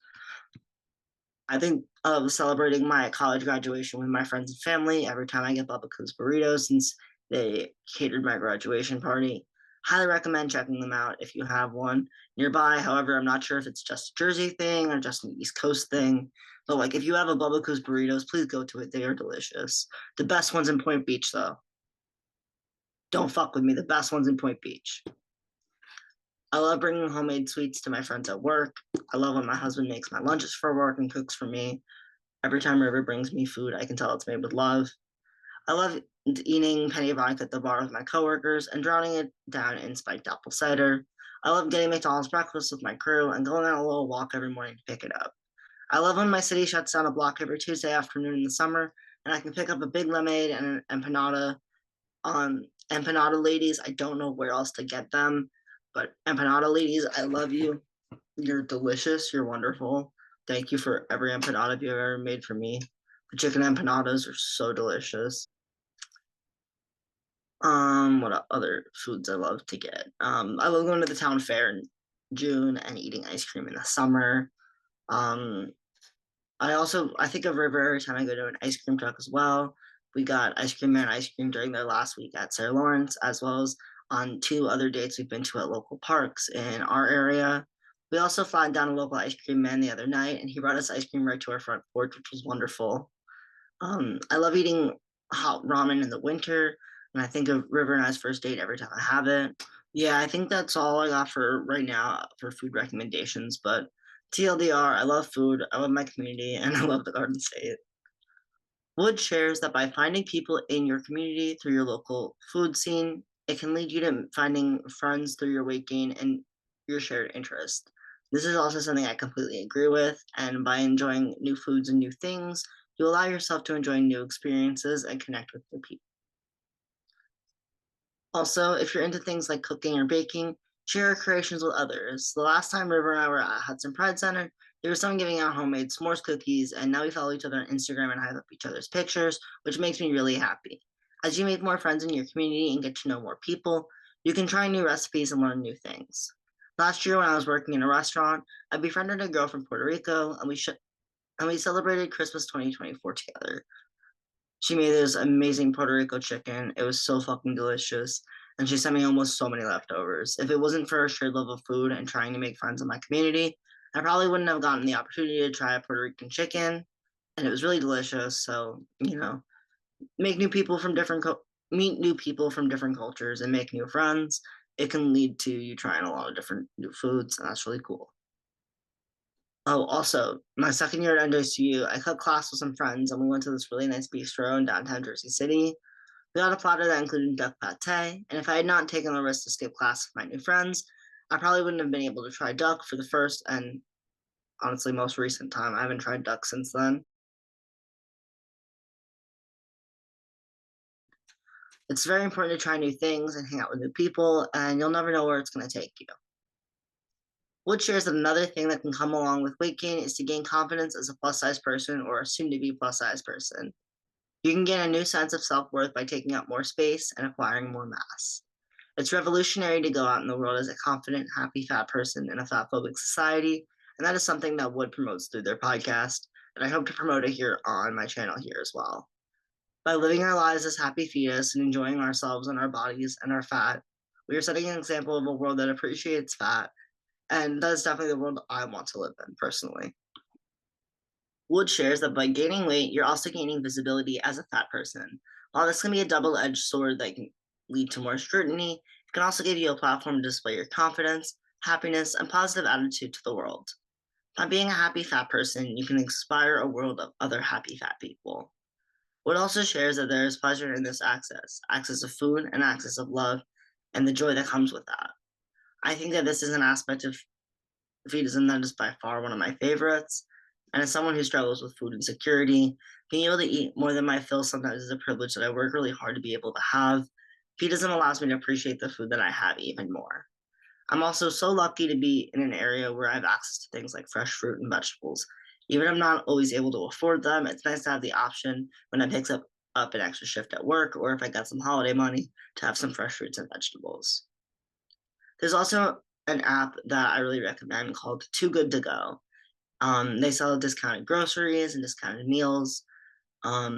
I think of celebrating my college graduation with my friends and family every time I get Bubba Coos burritos since they catered my graduation party. Highly recommend checking them out if you have one nearby. However, I'm not sure if it's just a Jersey thing or just an East Coast thing. But like if you have a Bubba Coos burritos, please go to it. They are delicious. The best ones in Point Beach though. Don't fuck with me. The best ones in Point Beach. I love bringing homemade sweets to my friends at work. I love when my husband makes my lunches for work and cooks for me. Every time River brings me food, I can tell it's made with love. I love eating penny vodka at the bar with my coworkers and drowning it down in spiked apple cider. I love getting McDonald's breakfast with my crew and going on a little walk every morning to pick it up. I love when my city shuts down a block every Tuesday afternoon in the summer and I can pick up a big lemonade and an empanada. Empanada ladies, I don't know where else to get them, but empanada ladies, I love you. You're delicious. You're wonderful. Thank you for every empanada you've ever made for me. The chicken empanadas are so delicious. What other foods I love to get? I love going to the town fair in June and eating ice cream in the summer. Um, I think of River every time I go to an ice cream truck as well. We got ice cream and ice cream during their last week at Sarah Lawrence, as well as on two other dates we've been to at local parks in our area. We also flagged down a local ice cream man the other night, and he brought us ice cream right to our front porch, which was wonderful. I love eating hot ramen in the winter, and I think of River and I's first date every time I have it. Yeah, I think that's all I got for right now for food recommendations. But TLDR, I love food, I love my community, and I love the Garden State. Wood shares that by finding people in your community through your local food scene, it can lead you to finding friends through your weight gain and your shared interest. This is also something I completely agree with, and by enjoying new foods and new things, you allow yourself to enjoy new experiences and connect with new people. Also, if you're into things like cooking or baking, share your creations with others. The last time River and I were at Hudson Pride Center, there was someone giving out homemade s'mores cookies, and now we follow each other on Instagram and hype up each other's pictures, which makes me really happy. As you make more friends in your community and get to know more people, you can try new recipes and learn new things. Last year, when I was working in a restaurant, I befriended a girl from Puerto Rico, and we celebrated Christmas 2024 together. She made this amazing Puerto Rico chicken. It was so fucking delicious. And she sent me almost so many leftovers. If it wasn't for her shared love of food and trying to make friends in my community, I probably wouldn't have gotten the opportunity to try a Puerto Rican chicken. And it was really delicious. So, make new people from meet new people from different cultures and make new friends. It can lead to you trying a lot of different new foods, and that's really cool. Oh, also, my second year at NJCU, I cut class with some friends and we went to this really nice bistro in downtown Jersey City. We got a platter that included duck pate, and if I had not taken the risk to skip class with my new friends, I probably wouldn't have been able to try duck for the first and honestly most recent time. I haven't tried duck since then. It's very important to try new things and hang out with new people, and you'll never know where it's going to take you. Wood shares that another thing that can come along with weight gain is to gain confidence as a plus size person or a soon to be plus size person. You can gain a new sense of self worth by taking up more space and acquiring more mass. It's revolutionary to go out in the world as a confident, happy fat person in a fat phobic society, and that is something that Wood promotes through their podcast, and I hope to promote it here on my channel here as well. By living our lives as happy fetus and enjoying ourselves and our bodies and our fat, we are setting an example of a world that appreciates fat, and that is definitely the world I want to live in personally. Wood shares that by gaining weight, you're also gaining visibility as a fat person. While this can be a double edged sword that can lead to more scrutiny, it can also give you a platform to display your confidence, happiness, and positive attitude to the world. By being a happy fat person, you can inspire a world of other happy fat people. Wood also shares that there is pleasure in this access of food and access of love, and the joy that comes with that. I think that this is an aspect of Feedism that is by far one of my favorites. And as someone who struggles with food insecurity, being able to eat more than my fill sometimes is a privilege that I work really hard to be able to have. Feedism allows me to appreciate the food that I have even more. I'm also so lucky to be in an area where I have access to things like fresh fruit and vegetables. Even if I'm not always able to afford them, it's nice to have the option when I pick up an extra shift at work or if I got some holiday money to have some fresh fruits and vegetables. There's also an app that I really recommend called Too Good to Go. They sell discounted groceries and discounted meals, a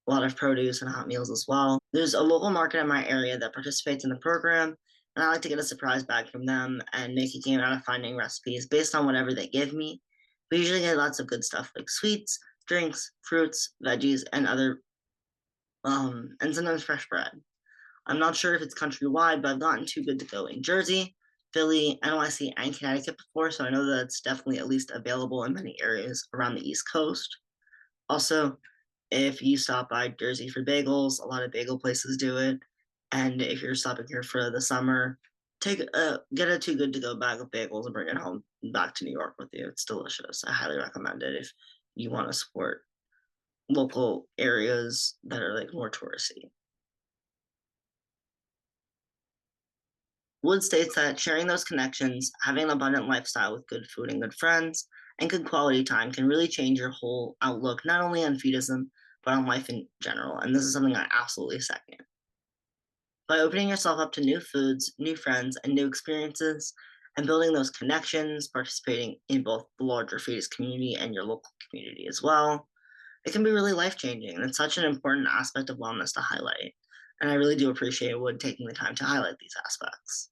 lot of produce and hot meals as well. There's a local market in my area that participates in the program, And I like to get a surprise bag from them and make a game out of finding recipes based on whatever they give me. We usually get lots of good stuff like sweets, drinks, fruits, veggies, and sometimes fresh bread. I'm not sure if it's countrywide, but I've gotten Too Good to Go in Jersey, Philly, NYC, and Connecticut before, so I know that it's definitely at least available in many areas around the East Coast. Also, if you stop by Jersey for bagels, a lot of bagel places do it. And if you're stopping here for the summer, get a Too Good to Go bag of bagels and bring it home back to New York with you. It's delicious. I highly recommend it if you want to support local areas that are like more touristy. Wood states that sharing those connections, having an abundant lifestyle with good food and good friends, and good quality time can really change your whole outlook, not only on Feedism, but on life in general. And this is something I absolutely second. By opening yourself up to new foods, new friends, and new experiences, and building those connections, participating in both the larger Fetus community and your local community as well, it can be really life changing. And it's such an important aspect of wellness to highlight. And I really do appreciate Wood taking the time to highlight these aspects.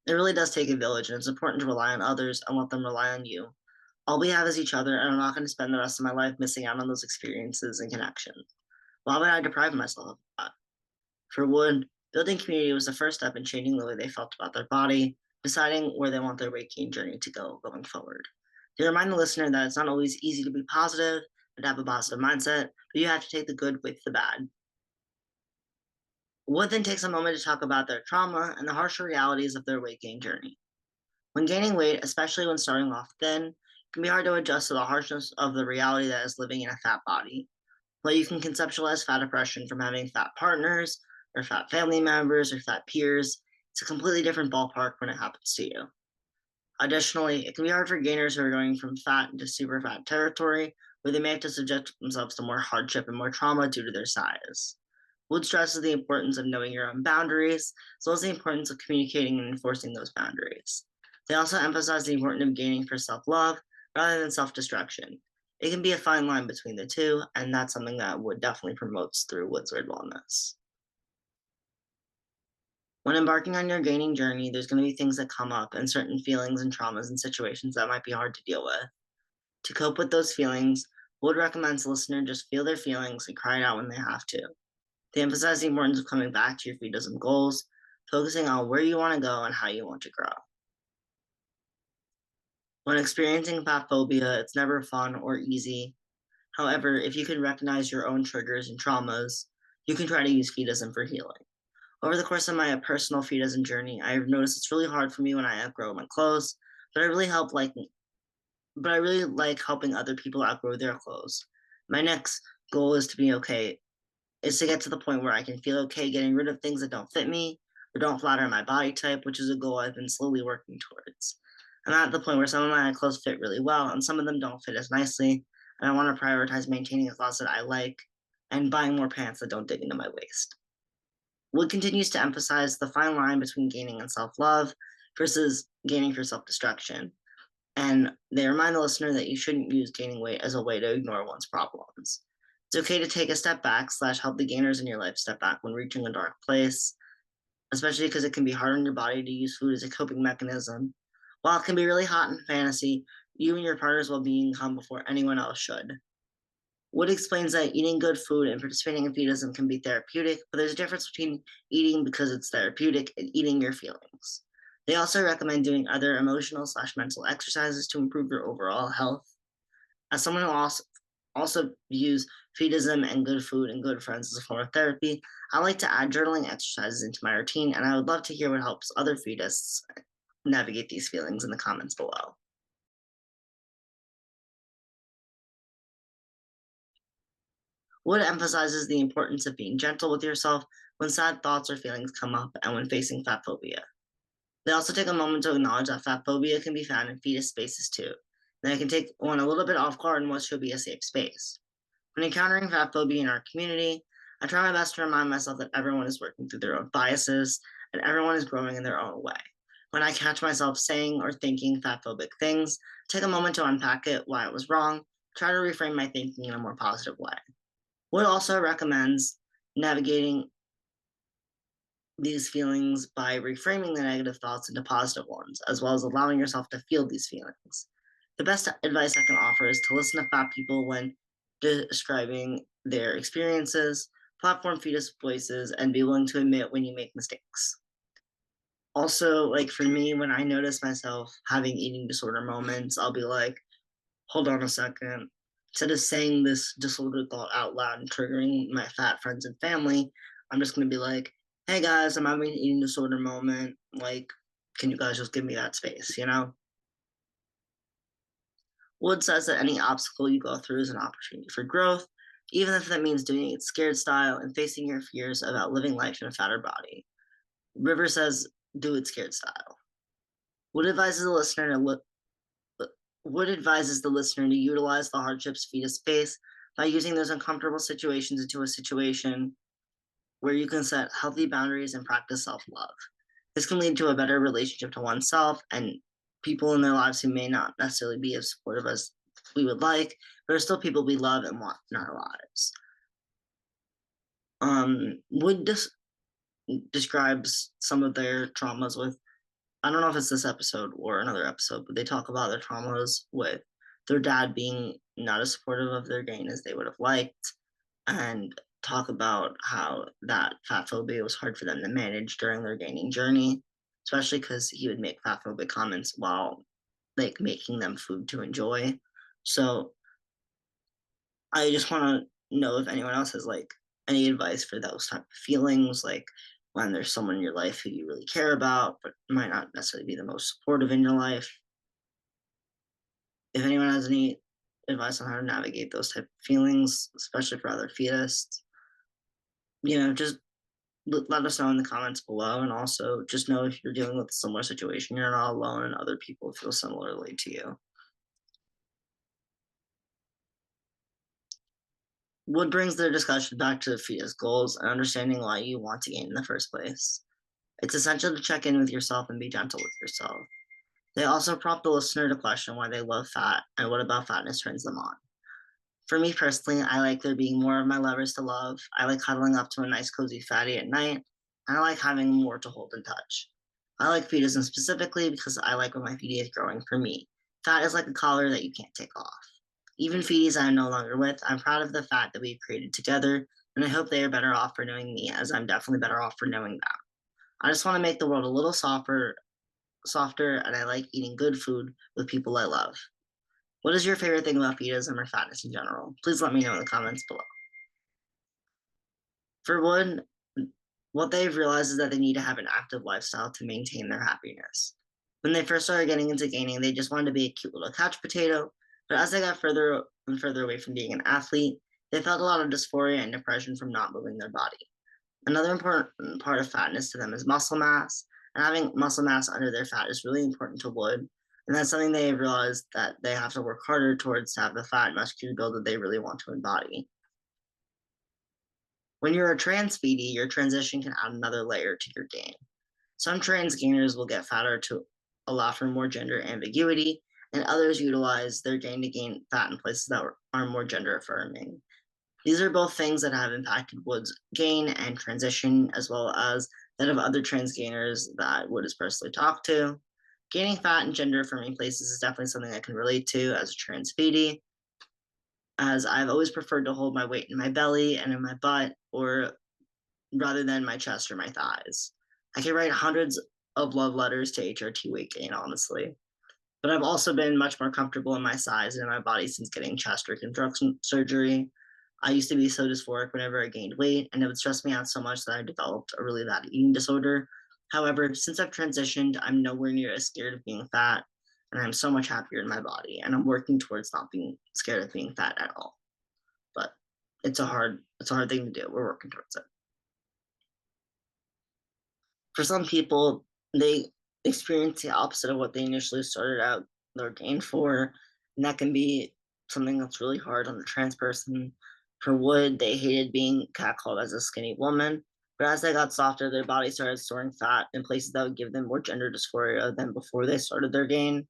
It really does take a village, and it's important to rely on others and let them rely on you. All we have is each other, and I'm not going to spend the rest of my life missing out on those experiences and connections. Why would I deprive myself of that? For Wood, building community was the first step in changing the way they felt about their body, deciding where they want their weight gain journey to go going forward. To remind the listener that it's not always easy to be positive and to have a positive mindset, but you have to take the good with the bad. Wood then takes a moment to talk about their trauma and the harsher realities of their weight gain journey. When gaining weight, especially when starting off thin, it can be hard to adjust to the harshness of the reality that is living in a fat body. While you can conceptualize fat oppression from having fat partners, or fat family members, or fat peers, it's a completely different ballpark when it happens to you. Additionally, it can be hard for gainers who are going from fat into super fat territory, where they may have to subject themselves to more hardship and more trauma due to their size. Wood stresses the importance of knowing your own boundaries, as well as the importance of communicating and enforcing those boundaries. They also emphasize the importance of gaining for self love rather than self destruction. It can be a fine line between the two, and that's something that Wood definitely promotes through Wood's Weird Wellness. When embarking on your gaining journey, there's going to be things that come up and certain feelings and traumas and situations that might be hard to deal with. To cope with those feelings, Wood recommends the listener just feel their feelings and cry it out when they have to. They emphasize the importance of coming back to your Feedism goals, focusing on where you want to go and how you want to grow. When experiencing fat phobia, it's never fun or easy. However, if you can recognize your own triggers and traumas, you can try to use Feedism for healing. Over the course of my personal Feedism journey, I've noticed it's really hard for me when I outgrow my clothes, but I really like helping other people outgrow their clothes. My next goal is to get to the point where I can feel okay getting rid of things that don't fit me or don't flatter my body type, which is a goal I've been slowly working towards. I'm at the point where some of my clothes fit really well and some of them don't fit as nicely, and I want to prioritize maintaining a closet I like and buying more pants that don't dig into my waist. Wood continues to emphasize the fine line between gaining and self love versus gaining for self destruction. And they remind the listener that you shouldn't use gaining weight as a way to ignore one's problems. It's okay to take a step back / help the gainers in your life step back when reaching a dark place, especially because it can be hard on your body to use food as a coping mechanism. While it can be really hot in fantasy, you and your partner's well being come before anyone else should. Wood explains that eating good food and participating in Feedism can be therapeutic, but there's a difference between eating because it's therapeutic and eating your feelings. They also recommend doing other emotional / mental exercises to improve your overall health. As someone who also views Feedism and good food and good friends as a form of therapy, I like to add journaling exercises into my routine, and I would love to hear what helps other feedists navigate these feelings in the comments below. Wood emphasizes the importance of being gentle with yourself when sad thoughts or feelings come up and when facing fat phobia. They also take a moment to acknowledge that fat phobia can be found in fetus spaces too, and it can take one a little bit off guard in what should be a safe space. When encountering fat phobia in our community, I try my best to remind myself that everyone is working through their own biases and everyone is growing in their own way. When I catch myself saying or thinking fat phobic things, take a moment to unpack it, why it was wrong, try to reframe my thinking in a more positive way. Wood also recommends navigating these feelings by reframing the negative thoughts into positive ones, as well as allowing yourself to feel these feelings. The best advice I can offer is to listen to fat people when describing their experiences, platform fetus voices, and be willing to admit when you make mistakes. Also, like for me, when I notice myself having eating disorder moments, I'll be like, hold on a second. Instead of saying this disordered thought out loud and triggering my fat friends and family, I'm just going to be like, hey guys, I'm having an eating disorder moment. Like, can you guys just give me that space, you know? Wood says that any obstacle you go through is an opportunity for growth, even if that means doing it scared style and facing your fears about living life in a fatter body. River says, do it scared style. Wood advises the listener to look Wood advises the listener to utilize the hardships fetus face by using those uncomfortable situations into a situation where you can set healthy boundaries and practice self love. This can lead to a better relationship to oneself and people in their lives who may not necessarily be as supportive as we would like, but are still people we love and want in our lives. Wood describes some of their traumas with, I don't know if it's this episode or another episode, but they talk about their traumas with their dad being not as supportive of their gain as they would have liked, and talk about how that fat phobia was hard for them to manage during their gaining journey, especially because he would make fat phobic comments while like making them food to enjoy. So I just want to know if anyone else has like any advice for those type of feelings, like when there's someone in your life who you really care about, but might not necessarily be the most supportive in your life. If anyone has any advice on how to navigate those type of feelings, especially for other fetuses, just let us know in the comments below. And also just know if you're dealing with a similar situation, you're not alone and other people feel similarly to you. Wood brings their discussion back to the fetus goals and understanding why you want to gain in the first place. It's essential to check in with yourself and be gentle with yourself. They also prompt the listener to question why they love fat and what about fatness turns them on. For me personally, I like there being more of my lovers to love. I like cuddling up to a nice cozy fatty at night, and I like having more to hold and touch. I like fetishism specifically because I like when my feety is growing for me. Fat is like a collar that you can't take off. Even feeties I'm no longer with, I'm proud of the fat that we've created together, and I hope they are better off for knowing me as I'm definitely better off for knowing them. I just want to make the world a little softer, and I like eating good food with people I love. What is your favorite thing about fetishism or fatness in general? Please let me know in the comments below. For Wood, what they've realized is that they need to have an active lifestyle to maintain their happiness. When they first started getting into gaining, they just wanted to be a cute little couch potato, but as they got further and further away from being an athlete, they felt a lot of dysphoria and depression from not moving their body. Another important part of fatness to them is muscle mass, and having muscle mass under their fat is really important to Wood. And that's something they have realized that they have to work harder towards to have the fat and muscular build that they really want to embody. When you're a trans feedy, your transition can add another layer to your gain. Some trans gainers will get fatter to allow for more gender ambiguity, and others utilize their gain to gain fat in places that are more gender affirming. These are both things that have impacted Wood's gain and transition, as well as that of other trans gainers that Wood has personally talked to. Gaining fat in gender affirming places is definitely something I can relate to as a trans feedy, as I've always preferred to hold my weight in my belly and in my butt, or rather than my chest or my thighs. I can write hundreds of love letters to HRT weight gain, honestly. But I've also been much more comfortable in my size and in my body since getting chest reconstruction surgery. I used to be so dysphoric whenever I gained weight, and it would stress me out so much that I developed a really bad eating disorder. However, since I've transitioned, I'm nowhere near as scared of being fat, and I'm so much happier in my body, and I'm working towards not being scared of being fat at all. But it's a hard thing to do. We're working towards it. For some people, they experience the opposite of what they initially started out their gain for, and that can be something that's really hard on a trans person. For Wood, they hated being catcalled as a skinny woman, but as they got softer, their body started storing fat in places that would give them more gender dysphoria than before they started their gain.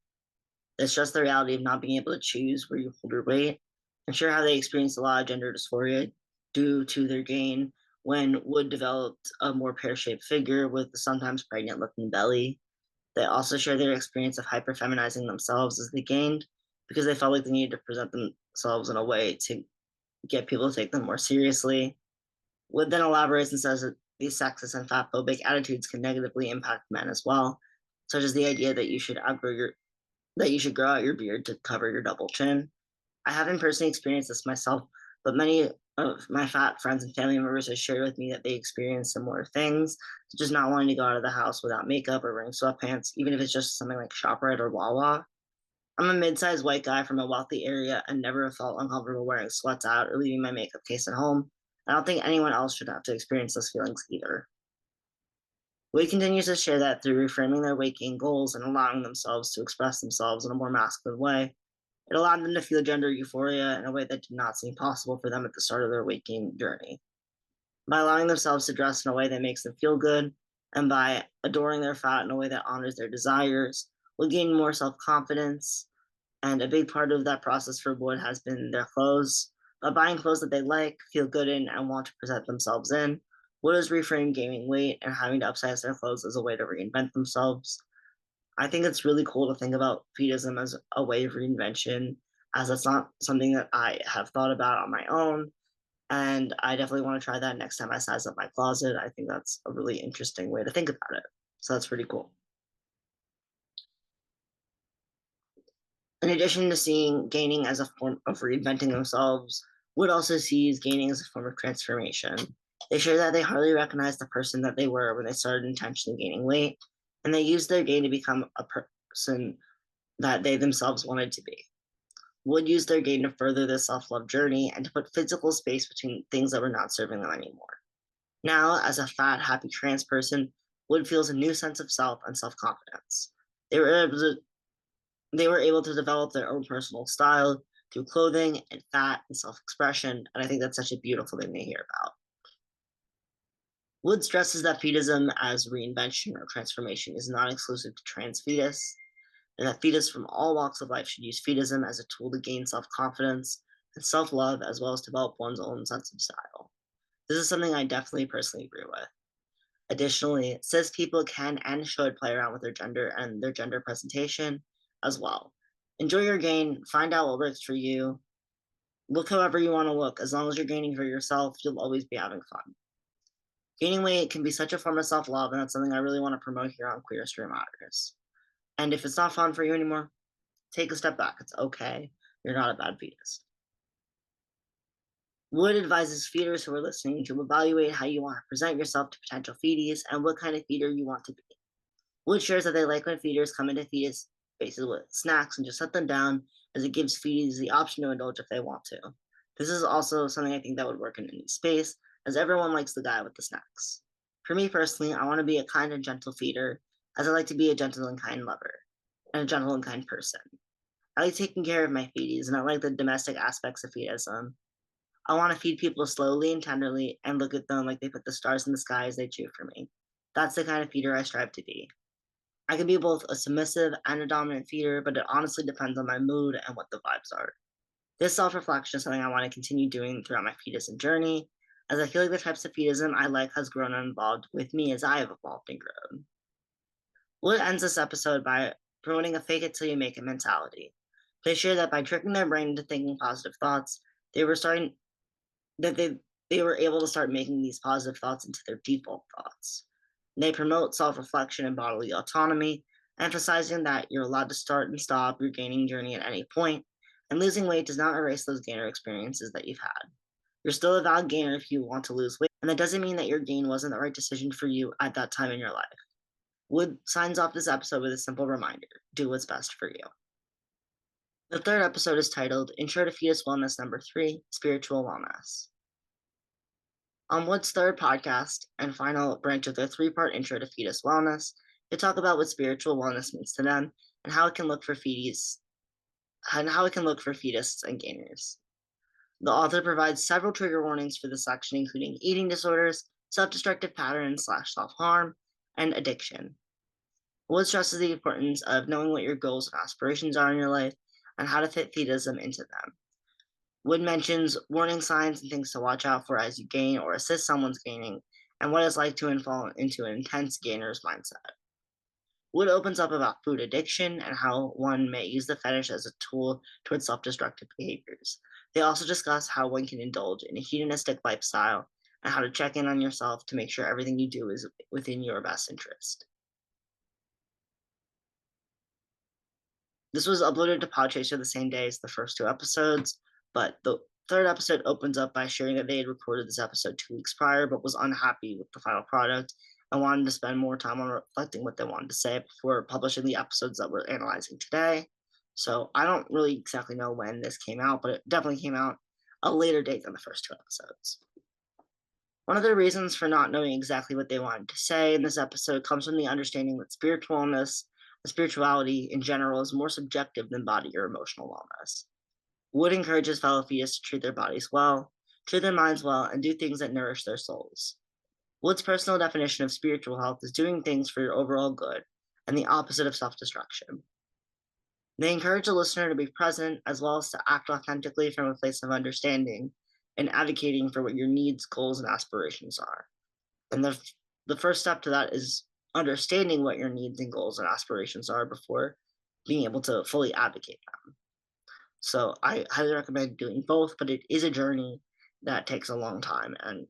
It's just the reality of not being able to choose where you hold your weight. I'm sure how they experienced a lot of gender dysphoria due to their gain when Wood developed a more pear-shaped figure with a sometimes pregnant-looking belly. They also shared their experience of hyperfeminizing themselves as they gained because they felt like they needed to present themselves in a way to get people to take them more seriously. Wood then elaborates and says that these sexist and fatphobic attitudes can negatively impact men as well, such as the idea that you should grow out your beard to cover your double chin. I haven't personally experienced this myself, but many of my fat friends and family members have shared with me that they experience similar things, just not wanting to go out of the house without makeup or wearing sweatpants, even if it's just something like ShopRite or Wawa. I'm a mid-sized white guy from a wealthy area and never felt uncomfortable wearing sweats out or leaving my makeup case at home. I don't think anyone else should have to experience those feelings either. Wade continues to share that through reframing their weight gain goals and allowing themselves to express themselves in a more masculine way, it allowed them to feel gender euphoria in a way that did not seem possible for them at the start of their weight gain journey. By allowing themselves to dress in a way that makes them feel good, and by adoring their fat in a way that honors their desires, will gain more self confidence. And a big part of that process for Wood has been their clothes. By buying clothes that they like, feel good in, and want to present themselves in, Wood has reframed gaining weight and having to upsize their clothes as a way to reinvent themselves. I think it's really cool to think about Feedism as a way of reinvention, as it's not something that I have thought about on my own. And I definitely want to try that next time I size up my closet. I think that's a really interesting way to think about it. So that's pretty cool. In addition to seeing gaining as a form of reinventing themselves, Wood also sees gaining as a form of transformation. They share that they hardly recognize the person that they were when they started intentionally gaining weight, and they used their gain to become a person that they themselves wanted to be. Would use their gain to further this self love journey and to put physical space between things that were not serving them anymore. Now, as a fat, happy trans person, Wood feels a new sense of self and self confidence. They were able to they were able to develop their own personal style through clothing and fat and self expression, and I think that's such a beautiful thing to hear about. Wood stresses that fetism as reinvention or transformation is not exclusive to trans fetus, and that fetus from all walks of life should use fetism as a tool to gain self confidence and self love, as well as develop one's own sense of style. This is something I definitely personally agree with. Additionally, cis people can and should play around with their gender and their gender presentation as well. Enjoy your gain, find out what works for you, look however you want to look. As long as you're gaining for yourself, you'll always be having fun. Gaining weight can be such a form of self love, and that's something I really want to promote here on Queer History Matters. And if it's not fun for you anymore, take a step back. It's okay. You're not a bad fetus. Wood advises feeders who are listening to evaluate how you want to present yourself to potential feedies and what kind of feeder you want to be. Wood shares that they like when feeders come into fetus spaces with snacks and just set them down, as it gives feedies the option to indulge if they want to. This is also something I think that would work in any space, as everyone likes the guy with the snacks. For me personally, I want to be a kind and gentle feeder, as I like to be a gentle and kind lover, and a gentle and kind person. I like taking care of my feedies, and I like the domestic aspects of feedism. I want to feed people slowly and tenderly and look at them like they put the stars in the sky as they cheer for me. That's the kind of feeder I strive to be. I can be both a submissive and a dominant feeder, but it honestly depends on my mood and what the vibes are. This self reflection is something I want to continue doing throughout my fetism journey, as I feel like the types of fetism I like has grown and evolved with me as I have evolved and grown. Wood ends this episode by promoting a fake it till you make it mentality. They share that by tricking their brain into thinking positive thoughts, they were starting that they were able to start making these positive thoughts into their default thoughts. They promote self-reflection and bodily autonomy, emphasizing that you're allowed to start and stop your gaining journey at any point, and losing weight does not erase those gainer experiences that you've had. You're still a valid gainer if you want to lose weight, and that doesn't mean that your gain wasn't the right decision for you at that time in your life. Wood signs off this episode with a simple reminder: do what's best for you. The third episode is titled Intro to Fetus Wellness Number 3, Spiritual Wellness. On Wood's third podcast and final branch of their three-part intro to fetus wellness, they talk about what spiritual wellness means to them and how it can look for fetus and gainers. The author provides several trigger warnings for this section, including eating disorders, self-destructive patterns / self-harm, and addiction. Wood stresses the importance of knowing what your goals and aspirations are in your life and how to fit fetism into them. Wood mentions warning signs and things to watch out for as you gain or assist someone's gaining, and what it's like to fall into an intense gainer's mindset. Wood opens up about food addiction and how one may use the fetish as a tool towards self destructive behaviors. They also discuss how one can indulge in a hedonistic lifestyle and how to check in on yourself to make sure everything you do is within your best interest. This was uploaded to Podchaser the same day as the first two episodes, but the third episode opens up by sharing that they had recorded this episode 2 weeks prior, but was unhappy with the final product and wanted to spend more time on reflecting what they wanted to say before publishing the episodes that we're analyzing today. So I don't really exactly know when this came out, but it definitely came out a later date than the first two episodes. One of the reasons for not knowing exactly what they wanted to say in this episode comes from the understanding that spiritualness and spirituality in general is more subjective than body or emotional wellness. Wood encourages fellow fetus to treat their bodies well, treat their minds well, and do things that nourish their souls. Wood's personal definition of spiritual health is doing things for your overall good and the opposite of self destruction. They encourage the listener to be present as well as to act authentically from a place of understanding and advocating for what your needs, goals, and aspirations are. And the first step to that is understanding what your needs and goals and aspirations are before being able to fully advocate them. So I highly recommend doing both, but it is a journey that takes a long time, and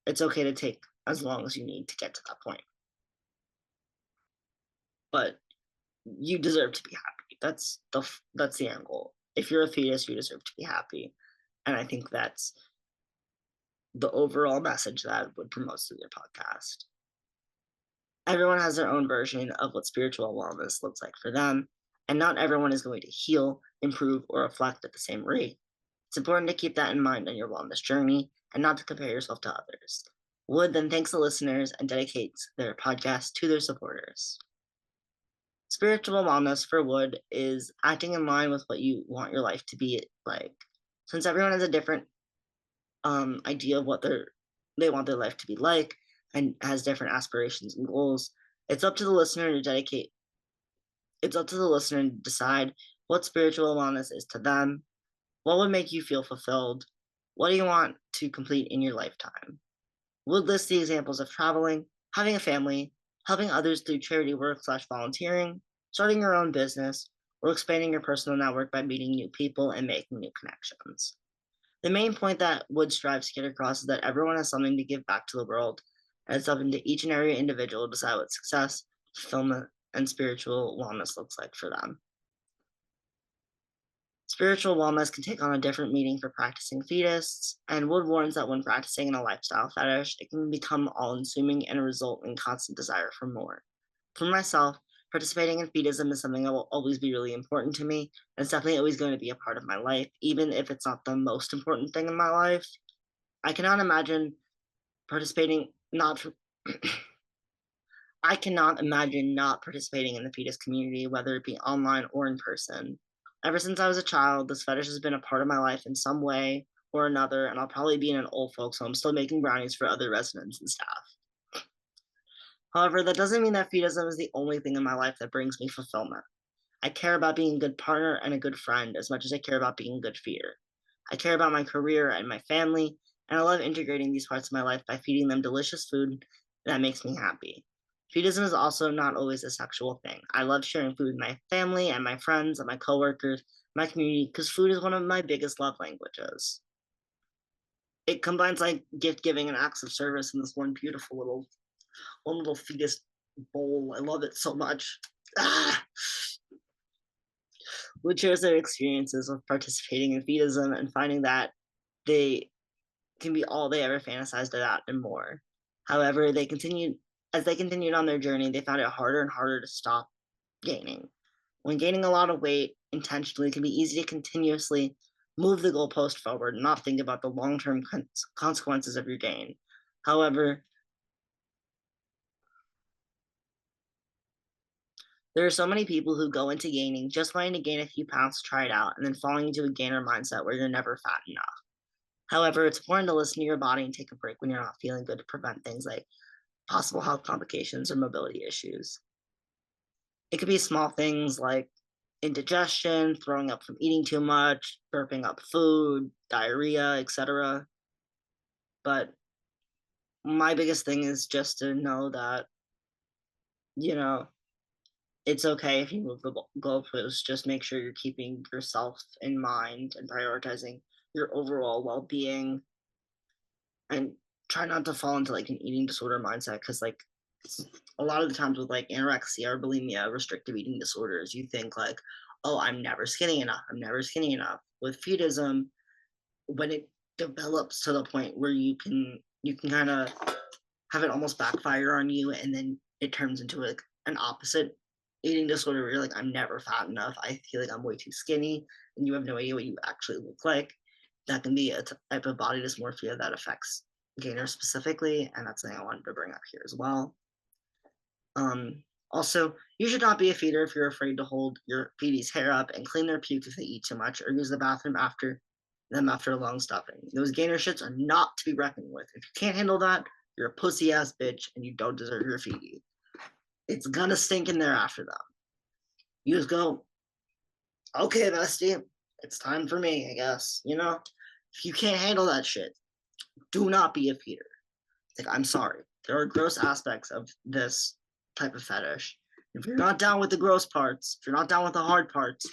it's okay to take as long as you need to get to that point. But you deserve to be happy. That's the end goal. If you're a fetus, you deserve to be happy, and I think that's the overall message that I would promote through their podcast. Everyone has their own version of what spiritual wellness looks like for them, and not everyone is going to heal, improve, or reflect at the same rate. It's important to keep that in mind on your wellness journey and not to compare yourself to others. Wood then thanks the listeners and dedicates their podcast to their supporters. Spiritual wellness for Wood is acting in line with what you want your life to be like. Since everyone has a different idea of what they want their life to be like and has different aspirations and goals, it's up to the listener to decide what spiritual wellness is to them. What would make you feel fulfilled? What do you want to complete in your lifetime? Would list the examples of traveling, having a family, helping others through charity work/volunteering, starting your own business, or expanding your personal network by meeting new people and making new connections. The main point that Wood strives to get across is that everyone has something to give back to the world, and it's up to each and every individual to decide what success, fulfillment, and spiritual wellness looks like for them. Spiritual wellness can take on a different meaning for practicing fetuses, and Wood warns that when practicing in a lifestyle fetish, it can become all-consuming and result in constant desire for more. For myself, participating in Feedism is something that will always be really important to me, and it's definitely always going to be a part of my life, even if it's not the most important thing in my life. I cannot imagine participating not I cannot imagine not participating in the fetus community, whether it be online or in person. Ever since I was a child, this fetish has been a part of my life in some way or another, and I'll probably be in an old folks' home still making brownies for other residents and staff. However, that doesn't mean that fetism is the only thing in my life that brings me fulfillment. I care about being a good partner and a good friend as much as I care about being a good feeder. I care about my career and my family, and I love integrating these parts of my life by feeding them delicious food that makes me happy. Feedism is also not always a sexual thing. I love sharing food with my family and my friends and my coworkers, my community, because food is one of my biggest love languages. It combines like gift giving and acts of service in this one little fetus bowl. I love it so much. Ah! Would shares their experiences of participating in fetism and finding that they can be all they ever fantasized about and more. However, as they continued on their journey, they found it harder and harder to stop gaining. When gaining a lot of weight intentionally, it can be easy to continuously move the goalpost forward and not think about the long-term consequences of your gain. However, there are so many people who go into gaining just wanting to gain a few pounds to try it out and then falling into a gainer mindset where you're never fat enough. However, it's important to listen to your body and take a break when you're not feeling good to prevent things like possible health complications or mobility issues. It could be small things like indigestion, throwing up from eating too much, burping up food, diarrhea, etc. But my biggest thing is just to know that, you know, it's okay if you move the goalposts. Just make sure you're keeping yourself in mind and prioritizing your overall well being, and try not to fall into like an eating disorder mindset, because like a lot of the times with like anorexia or bulimia, restrictive eating disorders, you think like, oh, I'm never skinny enough. I'm never skinny enough. With Feedism, when it develops to the point where you can kind of have it almost backfire on you, and then it turns into like an opposite eating disorder where you're like, I'm never fat enough. I feel like I'm way too skinny, and you have no idea what you actually look like. That can be a type of body dysmorphia that affects gainers specifically, and that's something I wanted to bring up here as well. Also, you should not be a feeder if you're afraid to hold your feedie's hair up and clean their puke if they eat too much, or use the bathroom after them after a long stuffing. Those gainer shits are not to be reckoned with. If you can't handle that, you're a pussy ass bitch and you don't deserve your feedie. It's gonna stink in there after them. You just go, okay, bestie, it's time for me, I guess. If you can't handle that shit, do not be a feeder. Like, I'm sorry. There are gross aspects of this type of fetish. If you're not down with the gross parts, if you're not down with the hard parts,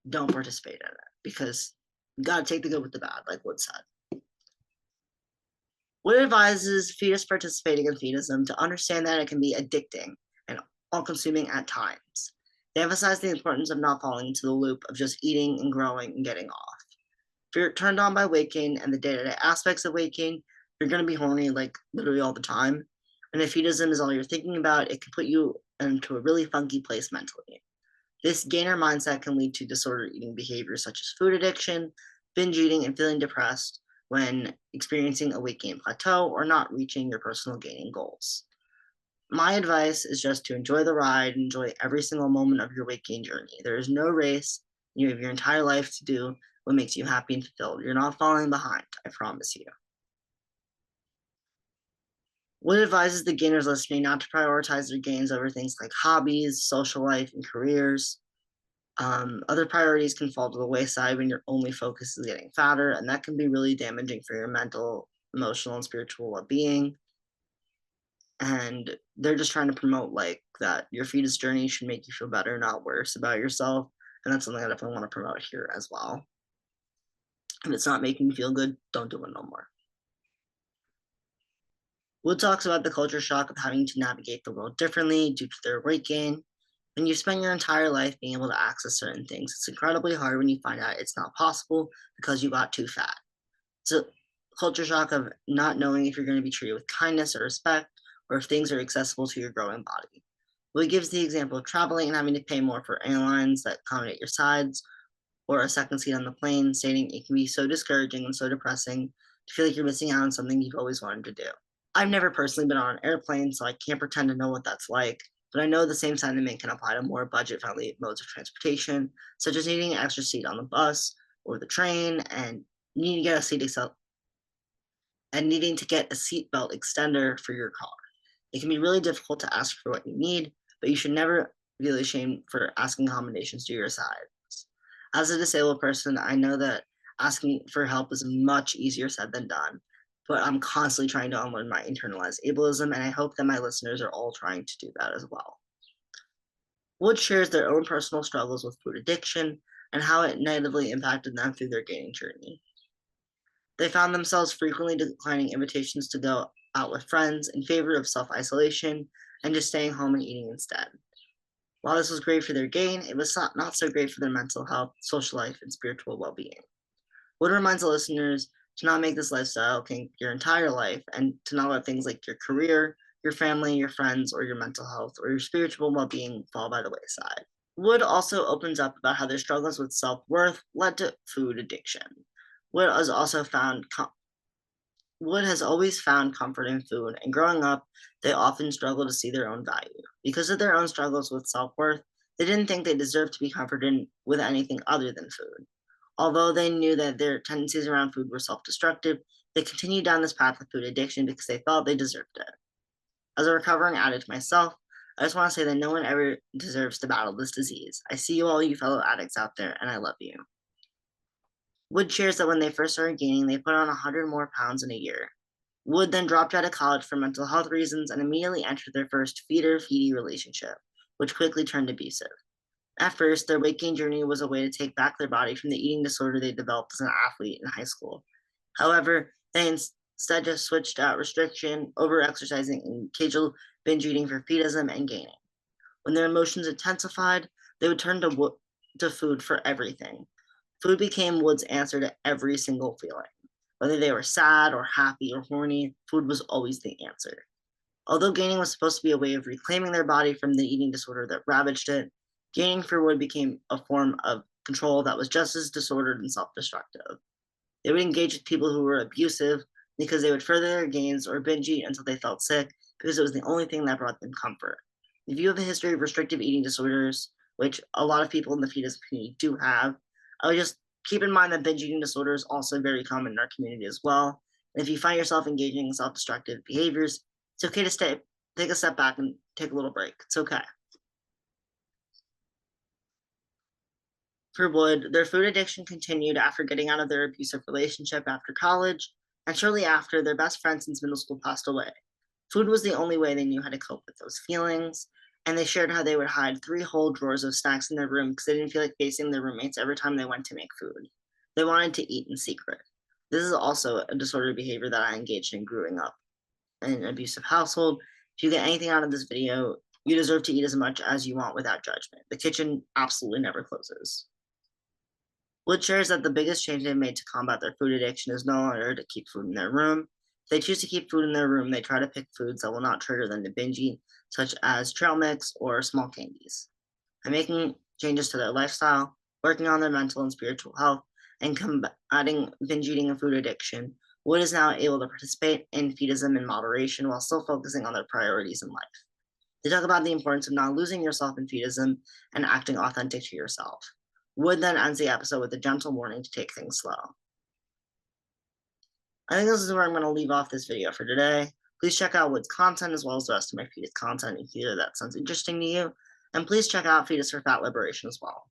don't participate in it, because you gotta take the good with the bad, like Wood said. Wood advises fetus participating in fetism to understand that it can be addicting and all consuming at times. They emphasize the importance of not falling into the loop of just eating and growing and getting off. If you're turned on by weight gain and the day to day aspects of weight gain, you're going to be horny like literally all the time. And if fetism is all you're thinking about, it can put you into a really funky place mentally. This gainer mindset can lead to disordered eating behaviors such as food addiction, binge eating, and feeling depressed when experiencing a weight gain plateau or not reaching your personal gaining goals. My advice is just to enjoy the ride, enjoy every single moment of your weight gain journey. There is no race. You have your entire life to do what makes you happy and fulfilled. You're not falling behind, I promise you. Wood advises the gainers listening not to prioritize their gains over things like hobbies, social life, and careers. Other priorities can fall to the wayside when your only focus is getting fatter, and that can be really damaging for your mental, emotional, and spiritual well-being. And they're just trying to promote like that your fetus journey should make you feel better, not worse about yourself. And that's something I definitely want to promote here as well. If it's not making you feel good, don't do it no more. Wood talks about the culture shock of having to navigate the world differently due to their weight gain. When you spend your entire life being able to access certain things, it's incredibly hard when you find out it's not possible because you got too fat. It's a culture shock of not knowing if you're going to be treated with kindness or respect, or if things are accessible to your growing body. Wood gives the example of traveling and having to pay more for airlines that accommodate your sides, or a second seat on the plane, stating it can be so discouraging and so depressing to feel like you're missing out on something you've always wanted to do. I've never personally been on an airplane, so I can't pretend to know what that's like, but I know the same sentiment can apply to more budget-friendly modes of transportation, such as needing an extra seat on the bus or the train, and needing to get a seatbelt extender for your car. It can be really difficult to ask for what you need, but you should never feel ashamed for asking accommodations to your sides. As a disabled person, I know that asking for help is much easier said than done, but I'm constantly trying to unlearn my internalized ableism, and I hope that my listeners are all trying to do that as well. Wood shares their own personal struggles with food addiction and how it negatively impacted them through their gaining journey. They found themselves frequently declining invitations to go out with friends in favor of self-isolation and just staying home and eating instead. While this was great for their gain, it was not so great for their mental health, social life, and spiritual well-being. Wood reminds the listeners to not make this lifestyle kink your entire life, and to not let things like your career, your family, your friends, or your mental health, or your spiritual well-being fall by the wayside. Wood also opens up about how their struggles with self-worth led to food addiction. Wood has also found Wood has always found comfort in food, and growing up, they often struggled to see their own value. Because of their own struggles with self-worth, they didn't think they deserved to be comforted with anything other than food. Although they knew that their tendencies around food were self-destructive, they continued down this path of food addiction because they felt they deserved it. As a recovering addict myself, I just want to say that no one ever deserves to battle this disease. I see you all, you fellow addicts out there, and I love you. Wood shares that when they first started gaining, they put on 100 more pounds in a year. Wood then dropped out of college for mental health reasons and immediately entered their first feeder-feedee relationship, which quickly turned abusive. At first, their weight gain journey was a way to take back their body from the eating disorder they developed as an athlete in high school. However, they instead just switched out restriction, over-exercising, and occasional binge eating for feedism and gaining. When their emotions intensified, they would turn to food for everything. Food became Wood's answer to every single feeling. Whether they were sad or happy or horny, food was always the answer. Although gaining was supposed to be a way of reclaiming their body from the eating disorder that ravaged it, gaining for Wood became a form of control that was just as disordered and self destructive. They would engage with people who were abusive because they would further their gains or binge eat until they felt sick because it was the only thing that brought them comfort. If you have a history of restrictive eating disorders, which a lot of people in the fetus community do have, I would just keep in mind that binge eating disorder is also very common in our community as well. And if you find yourself engaging in self destructive behaviors, it's okay to take a step back and take a little break. It's okay. For Wood, their food addiction continued after getting out of their abusive relationship after college, and shortly after, their best friend since middle school passed away. Food was the only way they knew how to cope with those feelings, and they shared how they would hide 3 whole drawers of snacks in their room because they didn't feel like facing their roommates every time they went to make food. They wanted to eat in secret. This is also a disordered behavior that I engaged in growing up in an abusive household. If you get anything out of this video, you deserve to eat as much as you want without judgment. The kitchen absolutely never closes. Wood shares that the biggest change they've made to combat their food addiction is no longer to keep food in their room. If they choose to keep food in their room, they try to pick foods that will not trigger them to binge eat, such as trail mix or small candies. By making changes to their lifestyle, working on their mental and spiritual health, and combating binge eating and food addiction, Wood is now able to participate in feedism in moderation while still focusing on their priorities in life. They talk about the importance of not losing yourself in feedism and acting authentic to yourself. Wood then ends the episode with a gentle warning to take things slow. I think this is where I'm going to leave off this video for today. Please check out Wood's content as well as the rest of my Feedist content if either that sounds interesting to you. And please check out Feedist for Fat Liberation as well.